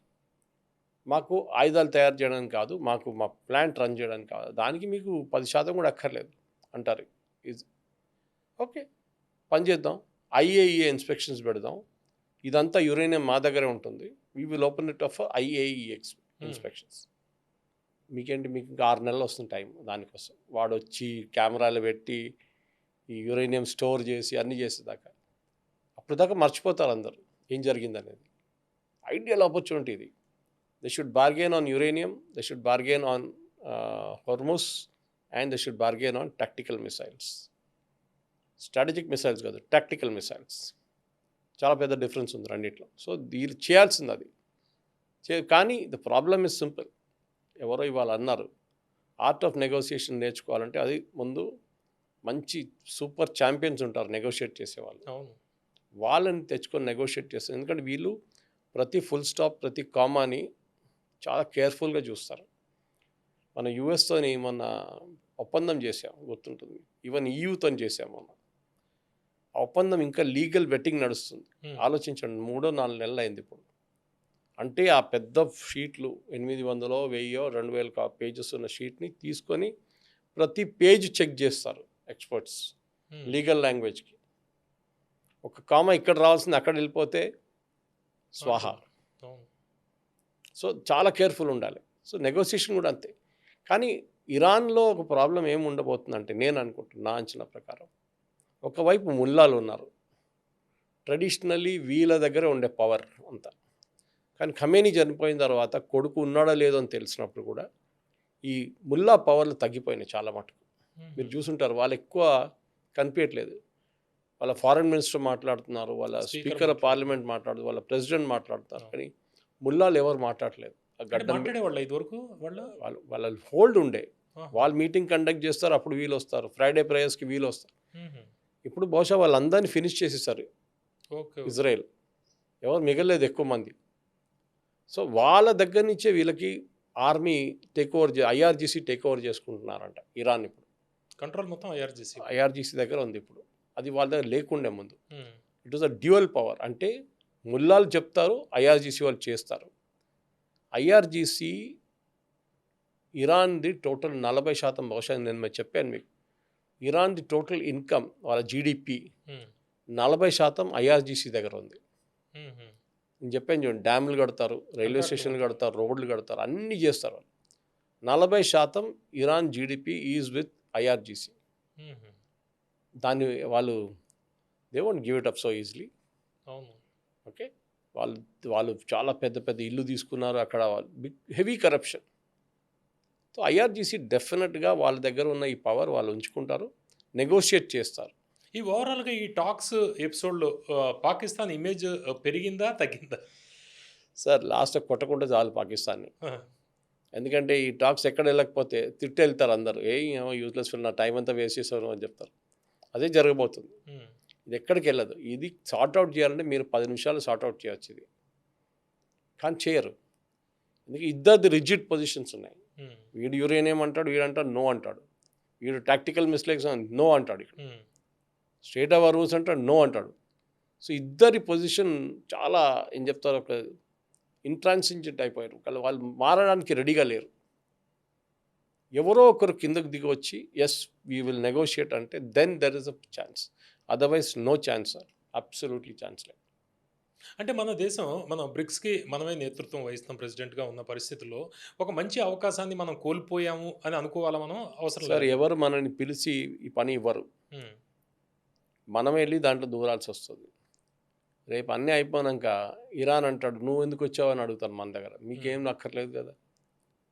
మాకు ఆయుధాలు తయారు చేయడానికి కాదు, మాకు మా ప్లాంట్ రన్ చేయడానికి కాదు, దానికి మీకు 10% కూడా అక్కర్లేదు అంటారు. ఓకే, పని చేద్దాం, ఐఏఈఏ ఇన్స్పెక్షన్స్ పెడదాం, ఇదంతా యురేనియం మా దగ్గరే ఉంటుంది, we will open it of IAEA inspections. మీకేంటి, మీకు ఇంకా 6 నెలలు వస్తుంది టైం దానికోసం. వాడు వచ్చి కెమెరాలు పెట్టి ఈ యురేనియం స్టోర్ చేసి అన్నీ చేసేదాకా, అప్పుడు దాకా మర్చిపోతారు అందరూ ఏం జరిగిందనేది. ఐడియల్ ఆపర్చునిటీ ఇది. They should bargain on uranium, they should bargain on Hormuz, and they should bargain on tactical missiles. Strategic missiles కాదు, tactical missiles. చాలా పెద్ద డిఫరెన్స్ ఉంది రెండిట్లో. సో దీన్ని చేయాల్సింది అది. కానీ ద ప్రాబ్లమ్ ఇస్ సింపుల్. ఎవరో ఇవాళ అన్నారు, ఆర్ట్ ఆఫ్ నెగోసియేషన్ నేర్చుకోవాలంటే అది ముందు మంచి సూపర్ ఛాంపియన్స్ ఉంటారు నెగోషియేట్ చేసేవాళ్ళు, వాళ్ళని తెచ్చుకొని నెగోషియేట్ చేస్తారు. ఎందుకంటే వీళ్ళు ప్రతి ఫుల్ స్టాప్, ప్రతి కామాని చాలా కేర్ఫుల్గా చూస్తారు. మన యుఎస్తోని మొన్న ఒప్పందం చేసాము, గుర్తుంటుంది, ఈవెన్ ఈయూతో చేసాము మొన్న. ఆ ఒప్పందం ఇంకా లీగల్ వెట్టింగ్ నడుస్తుంది. ఆలోచించండి, 3-4 నెలలు అయింది ఇప్పుడు. అంటే ఆ పెద్ద షీట్లు 800, 1000, 2000 పేజెస్ ఉన్న షీట్ని తీసుకొని ప్రతి పేజ్ చెక్ చేస్తారు ఎక్స్పర్ట్స్ లీగల్ లాంగ్వేజ్కి. ఒక కామా ఇక్కడ రావాల్సింది అక్కడ వెళ్ళిపోతే స్వాహా. అవును. సో చాలా కేర్ఫుల్ ఉండాలి. సో నెగోసియేషన్ కూడా అంతే. కానీ ఇరాన్లో ఒక ప్రాబ్లం ఏమి ఉండబోతుందంటే నేను అనుకుంటున్నా, నా అంచనా ప్రకారం ఒకవైపు ముల్లాలు ఉన్నారు, ట్రెడిషనల్లీ వీళ్ళ దగ్గర ఉండే పవర్ అంతా. కానీ ఖమేనీ చనిపోయిన తర్వాత కొడుకు ఉన్నాడో లేదో అని తెలిసినప్పుడు కూడా ఈ ముల్లా పవర్లు తగ్గిపోయినాయి చాలా మటుకు. మీరు చూసుంటారు, వాళ్ళు ఎక్కువ కనిపించట్లేదు. వాళ్ళ ఫారెన్ మినిస్టర్ మాట్లాడుతున్నారు, వాళ్ళ స్పీకర్ ఆఫ్ పార్లమెంట్ మాట్లాడుతున్నారు, వాళ్ళ ప్రెసిడెంట్ మాట్లాడుతున్నారు, కానీ ముల్లాలు ఎవరు మాట్లాడలేదు. ఆ గడ్డ మాట్లాడేవాళ్ళు ఇదివరకు వాళ్ళ హోల్డ్ ఉండే, వాళ్ళు మీటింగ్ కండక్ట్ చేస్తారు, అప్పుడు వీళ్ళు వస్తారు, ఫ్రైడే ప్రేయర్స్కి వీళ్ళు వస్తారు. ఇప్పుడు బహుశా వాళ్ళందరినీ ఫినిష్ చేసేసారు ఇజ్రాయెల్, ఎవరు మిగలేదు ఎక్కువ మంది. సో వాళ్ళ దగ్గర నుంచే వీళ్ళకి army take over, IRGC take over చేసుకుంటున్నారంట ఇరాన్. ఇప్పుడు కంట్రోల్ మొత్తం ఐఆర్జీసీ దగ్గర ఉంది ఇప్పుడు, అది వాళ్ళ దగ్గర లేకుండే ముందు. It was a dual power, అంటే ముల్లాలు చెప్తారు, ఐఆర్జీసీ వాళ్ళు చేస్తారు. ఐఆర్జీసీ ఇరాన్ది టోటల్ 40%, బహుశా నేను చెప్పాను మీకు, ఇరాన్ది టోటల్ ఇన్కమ్ వాళ్ళ జీడిపి 40% ఐఆర్జీసీ దగ్గర ఉంది. నేను చెప్పాను చూడండి, డ్యామ్లు కడతారు, రైల్వే స్టేషన్లు కడతారు, రోడ్లు కడతారు, అన్నీ చేస్తారు వాళ్ళు. 40% Iran GDP is with IRGC. దాన్ని వాళ్ళు they won't give it up so easily. Okay, వాళ్ళు చాలా పెద్ద పెద్ద ఇల్లు తీసుకున్నారు అక్కడ, big heavy corruption. So IRGC డెఫినెట్గా వాళ్ళ దగ్గర ఉన్న ఈ పవర్ వాళ్ళు ఉంచుకుంటారు, నెగోషియేట్ చేస్తారు. ఈ ఓవరాల్గా ఈ టాక్స్ ఎపిసోడ్లో పాకిస్తాన్ ఇమేజ్ పెరిగిందా తగ్గిందా? సార్ లాస్ట్ కొట్టకుండా చాలు పాకిస్తాన్ని. ఎందుకంటే ఈ టాక్స్ ఎక్కడ వెళ్ళకపోతే తిట్టి వెళ్తారు అందరూ, ఏమో యూజ్లెస్ నా టైం అంతా వేస్ట్ చేశారు అని చెప్తారు. అదే జరగబోతుంది. ఇది ఎక్కడికి వెళ్ళదు. ఇది సార్ట్అవుట్ చేయాలంటే మీరు 10 నిమిషాలు సార్ట్అవుట్ చేయొచ్చు, ఇది కానీ చేయరు. ఎందుకంటే ఇద్దరిది రిజిడ్ పొజిషన్స్ ఉన్నాయి. వీడు యురేనియం అంటాడు, వీడు అంటాడు నో అంటాడు, వీడు టాక్టికల్ మిస్టేక్స్ నో అంటాడు, ఇక్కడ స్టేట్ ఆఫ్ రూల్స్ అంటాడు నో అంటాడు. సో ఇద్దరి పొజిషన్ చాలా ఏం చెప్తారు, ఒక ఇంట్రాన్సిజెంట్ అయిపోయారు. వాళ్ళు మారడానికి రెడీగా లేరు. ఎవరో ఒకరు కిందకు దిగి వచ్చి ఎస్ వీ విల్ నెగోషియేట్ అంటే then there is a chance, otherwise no chance sir, absolutely chance లేదు. అంటే మన దేశం, మనం బ్రిక్స్కి మనమే నేతృత్వం వహిస్తాం ప్రెసిడెంట్గా ఉన్న పరిస్థితుల్లో ఒక మంచి అవకాశాన్ని మనం కోల్పోయాము అని అనుకోవాలా మనం? అవసరం సార్, ఎవరు మనల్ని పిలిచి ఈ పని ఇవ్వరు, మనం వెళ్ళి దాంట్లో దూరాల్సి వస్తుంది. రేపు అన్నీ అయిపోయాక ఇరాన్ అంటాడు నువ్వు ఎందుకు వచ్చావు అని అడుగుతాను మన దగ్గర. మీకేం అక్కర్లేదు కదా,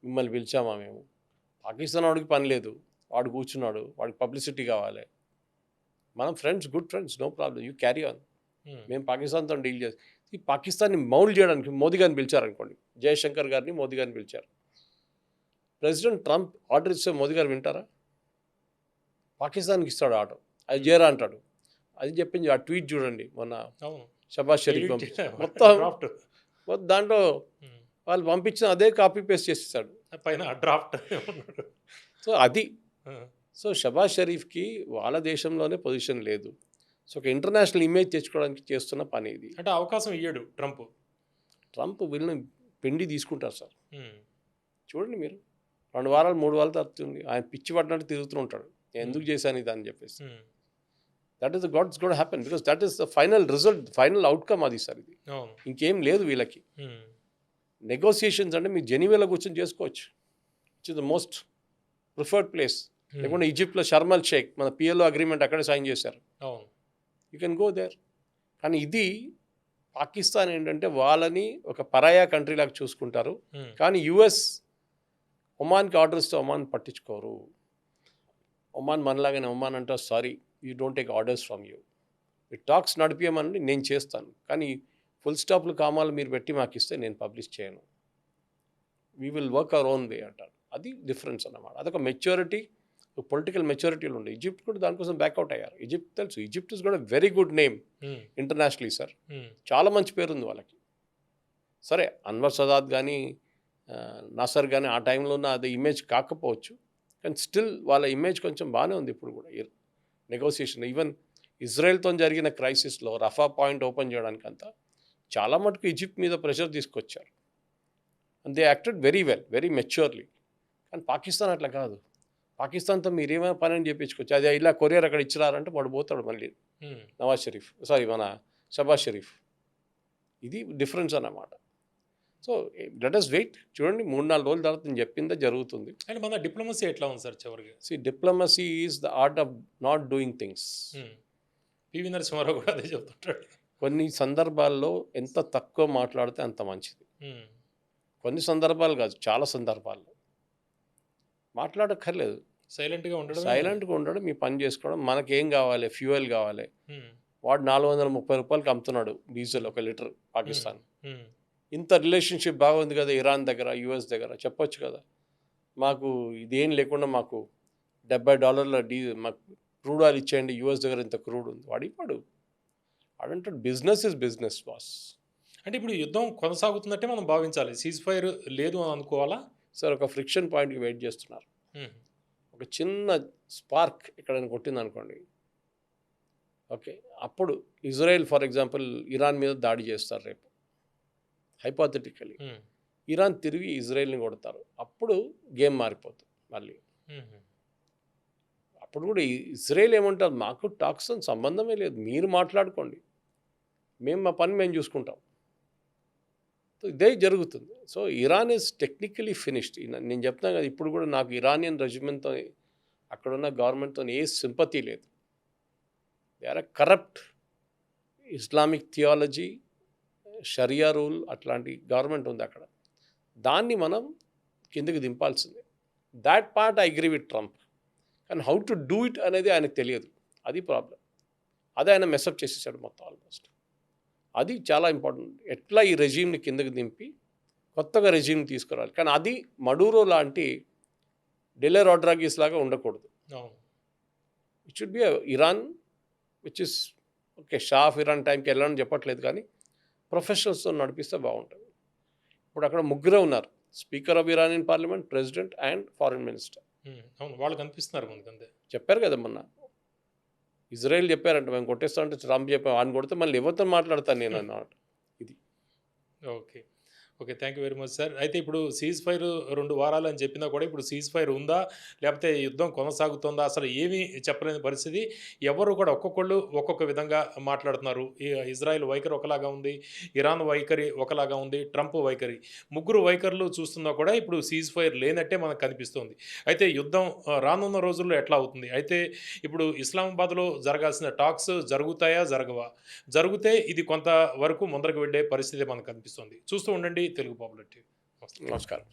మిమ్మల్ని పిలిచామా మేము? పాకిస్తాన్ వాడికి పని లేదు, వాడు కూర్చున్నాడు, వాడికి పబ్లిసిటీ కావాలి. మనం friends, good friends, no problem, you carry on. మేము పాకిస్తాన్తో డీల్ చేసి ఈ పాకిస్తాన్ని మౌల్డ్ చేయడానికి మోదీ గారిని పిలిచారనుకోండి, జయశంకర్ గారిని మోదీ గారిని పిలిచారు. ప్రెసిడెంట్ ట్రంప్ ఆర్డర్ ఇస్తే మోదీ గారు వింటారా? పాకిస్తాన్కి ఇస్తాడు ఆర్డర్, అది చేయరా అంటాడు. అది చెప్పింది ఆ ట్వీట్ చూడండి మొన్న షబాజ్ షరీఫ్ మొత్తం దాంట్లో వాళ్ళు పంపించిన అదే కాపీ పేస్ట్ చేసేసాడు పైన డ్రాఫ్ట్. సో అది, సో షబాజ్ షరీఫ్కి వాళ్ళ దేశంలోనే పొజిషన్ లేదు. సో ఒక ఇంటర్నేషనల్ ఇమేజ్ తెచ్చుకోవడానికి చేస్తున్న పని ఇది. అంటే అవకాశం ఇయ్యాడు ట్రంప్ వీళ్ళని పిండి తీసుకుంటారు సార్. చూడండి మీరు, 2 వారాలు 3 వారాలు తప్పుతుంది, ఆయన పిచ్చి పడినట్టు తిరుగుతూ ఉంటాడు, ఎందుకు చేశాను ఇది అని చెప్పేసి. That is got to happen because that is the final result, final outcome అది సార్. ఇది ఇంకేం లేదు వీళ్ళకి. నెగోసియేషన్స్ అంటే మీరు జెనీవాలో కూర్చొని చేసుకోవచ్చు, which is the most preferred place. లేకుంటే ఈజిప్ట్లో షర్మల్ షేక్ మన పిఎల్ఓ అగ్రిమెంట్ అక్కడే సైన్ చేశారు, యూ కెన్ గో దేర్. కానీ ఇది పాకిస్తాన్ ఏంటంటే వాళ్ళని ఒక పరాయా కంట్రీ లాగా చూసుకుంటారు. కానీ యుఎస్ ఒమాన్కి ఆర్డర్ ఇస్తే ఒమాన్ పట్టించుకోరు. ఒమాన్ మనలాగానే, ఒమాన్ అంటారు sorry you don't take orders from you, ఈ టాక్స్ నడిపించమని నేను చేస్తాను, కానీ ఫుల్ స్టాప్లు కామాలు మీరు పెట్టి మాకు ఇస్తే నేను పబ్లిష్ చేయను, we will work our own way అంటారు. అది డిఫరెన్స్ అన్నమాట. అదొక మెచ్యూరిటీ, పొలిటికల్ మెచ్యూరిటీలు ఉండే. ఈజిప్ట్ కూడా దానికోసం బ్యాక్అవుట్ అయ్యారు. ఈజిప్ట్ తెలుసు, ఈజిప్ట్ ఇస్ కూడా very good name internationally sir, చాలా మంచి పేరు ఉంది వాళ్ళకి. సరే అన్వర్ సదాత్ కానీ నాసర్ కానీ ఆ టైంలో ఉన్న అది ఇమేజ్ కాకపోవచ్చు, కానీ స్టిల్ వాళ్ళ ఇమేజ్ కొంచెం బాగానే ఉంది ఇప్పుడు కూడా. నెగోసియేషన్ ఈవెన్ ఇజ్రాయెల్తో జరిగిన క్రైసిస్లో రఫా పాయింట్ ఓపెన్ చేయడానికి అంతా చాలా మటుకు ఈజిప్ట్ మీద ప్రెషర్ తీసుకొచ్చారు. And they acted very well, very maturely. కానీ పాకిస్తాన్ అట్లా కాదు. పాకిస్తాన్తో మీరు ఏమైనా పని అని చెప్పించుకోవచ్చు, అది ఇలా కొరియర్ అక్కడ ఇచ్చినారంటే వాడు పోతాడు మళ్ళీ. నవాజ్ షరీఫ్, సారీ మన షబాజ్ షరీఫ్. ఇది డిఫరెన్స్ అన్నమాట. So let us wait. చూడండి 3-4 రోజుల తర్వాత నేను చెప్పిందే జరుగుతుంది. అండ్ మన డిప్లొమసీ ఎట్లా ఉంది సార్ చివరికి? Diplomacy is the art of not doing things. PV Narasimha Rao కూడా అదే చెప్తుంటాడు. కొన్ని సందర్భాల్లో ఎంత తక్కువ మాట్లాడితే అంత మంచిది. కొన్ని సందర్భాలు కాదు, చాలా సందర్భాల్లో మాట్లాడక్కర్లేదు. సైలెంట్గా ఉండడం, సైలెంట్గా ఉండడం, మీ పని చేసుకోవడం. మనకేం కావాలి? ఫ్యూయల్ కావాలి. వాడు 430 రూపాయలకి అమ్ముతున్నాడు డీజిల్ 1 లీటర్ పాకిస్తాన్. ఇంత రిలేషన్షిప్ బాగుంది కదా ఇరాన్ దగ్గర, యుఎస్ దగ్గర, చెప్పొచ్చు కదా మాకు ఇదేం లేకుండా మాకు $70 మాకు క్రూడ్ ఆయిల్ ఇచ్చేయండి, యుఎస్ దగ్గర ఇంత క్రూడ్ ఉంది. వాడు ఇవ్వడు. వాడంటాడు బిజినెస్ ఇస్ బిజినెస్ బాస్. అంటే ఇప్పుడు యుద్ధం కొనసాగుతున్నట్టే మనం భావించాలి, సీజ్ ఫైర్ లేదు అని అనుకోవాలా సార్? ఒక ఫ్రిక్షన్ పాయింట్కి వెయిట్ చేస్తున్నారు. ఒక చిన్న స్పార్క్ ఎక్కడైనా కొట్టింది అనుకోండి, ఓకే, అప్పుడు ఇజ్రాయెల్ ఫర్ ఎగ్జాంపుల్ ఇరాన్ మీద దాడి చేస్తారు రేపు, హైపోథెటికలీ. ఇరాన్ తిరిగి ఇజ్రాయెల్ని కొడతారు. అప్పుడు గేమ్ మారిపోతుంది మళ్ళీ. అప్పుడు కూడా ఇజ్రాయెల్ ఏమంటారు, మాకు టాక్స్ సంబంధమే లేదు, మీరు మాట్లాడుకోండి, మేము మా పని మేము చూసుకుంటాం. సో ఇదే జరుగుతుంది. So Iran is technically finished. నేను చెప్తాను కదా, ఇప్పుడు కూడా నాకు ఇరానియన్ రెజిమెంట్తో, అక్కడున్న గవర్నమెంట్తో ఏ సింపతి లేదు. They are a corrupt Islamic theology, sharia rule అట్లాంటి గవర్నమెంట్ ఉంది అక్కడ. దాన్ని మనం కిందకి దింపాల్సిందే. That part I agree with Trump. కానీ హౌ టు డూ ఇట్ అనేది ఆయనకు తెలియదు. అది ప్రాబ్లం. అదే ఆయన మెసప్ చేసేసాడు మొత్తం ఆల్మోస్ట్. అది చాలా ఇంపార్టెంట్. ఎట్లా ఈ రెజీమ్ని కిందకి దింపి కొత్తగా రెజీమ్ని తీసుకురావాలి. కానీ అది మడూరో లాంటి డెలే రాడ్రాగిస్ లాగా ఉండకూడదు. It should be Iran which is okay. Shah of Iran టైంకి వెళ్ళాలని చెప్పట్లేదు, కానీ ప్రొఫెషనల్స్తో నడిపిస్తే బాగుంటుంది. ఇప్పుడు అక్కడ 3 ఉన్నారు, speaker of Iranian parliament, president and foreign minister. అవును, వాళ్ళు కనిపిస్తున్నారు మనకంతే. చెప్పారు కదా మొన్న, ఇజ్రాయెల్ చెప్పారంట మేము కొట్టేస్తామంటే ట్రంప్ చెప్పాను, ఆయన కొడితే మళ్ళీ ఎవరితో మాట్లాడతాను నేను అన్నమాట. ఇది okay okay, thank you very much sir. అయితే ఇప్పుడు సీజ్ ఫైర్ 2 వారాలు అని చెప్పినా కూడా ఇప్పుడు సీజ్ ఫైర్ ఉందా లేకపోతే యుద్ధం కొనసాగుతుందా అసలు ఏమీ చెప్పలేని పరిస్థితి. ఎవరు కూడా ఒక్కొక్కళ్ళు ఒక్కొక్క విధంగా మాట్లాడుతున్నారు. ఇజ్రాయెల్ వైఖరి ఒకలాగా ఉంది, ఇరాన్ వైఖరి ఒకలాగా ఉంది, ట్రంప్ వైఖరి, 3 వైఖరులు చూస్తున్నా కూడా ఇప్పుడు సీజ్ ఫైర్ లేనట్టే మనకు కనిపిస్తుంది. అయితే యుద్ధం రానున్న రోజుల్లో ఎట్లా అవుతుంది? అయితే ఇప్పుడు ఇస్లామాబాద్లో జరగాల్సిన టాక్స్ జరుగుతాయా జరగవా? జరిగితే ఇది కొంతవరకు ముందరకు వెళ్ళే పరిస్థితి మనకు కనిపిస్తుంది. చూస్తూ ఉండండి తెలుగు పాపులర్ టీవీ. నమస్కారం.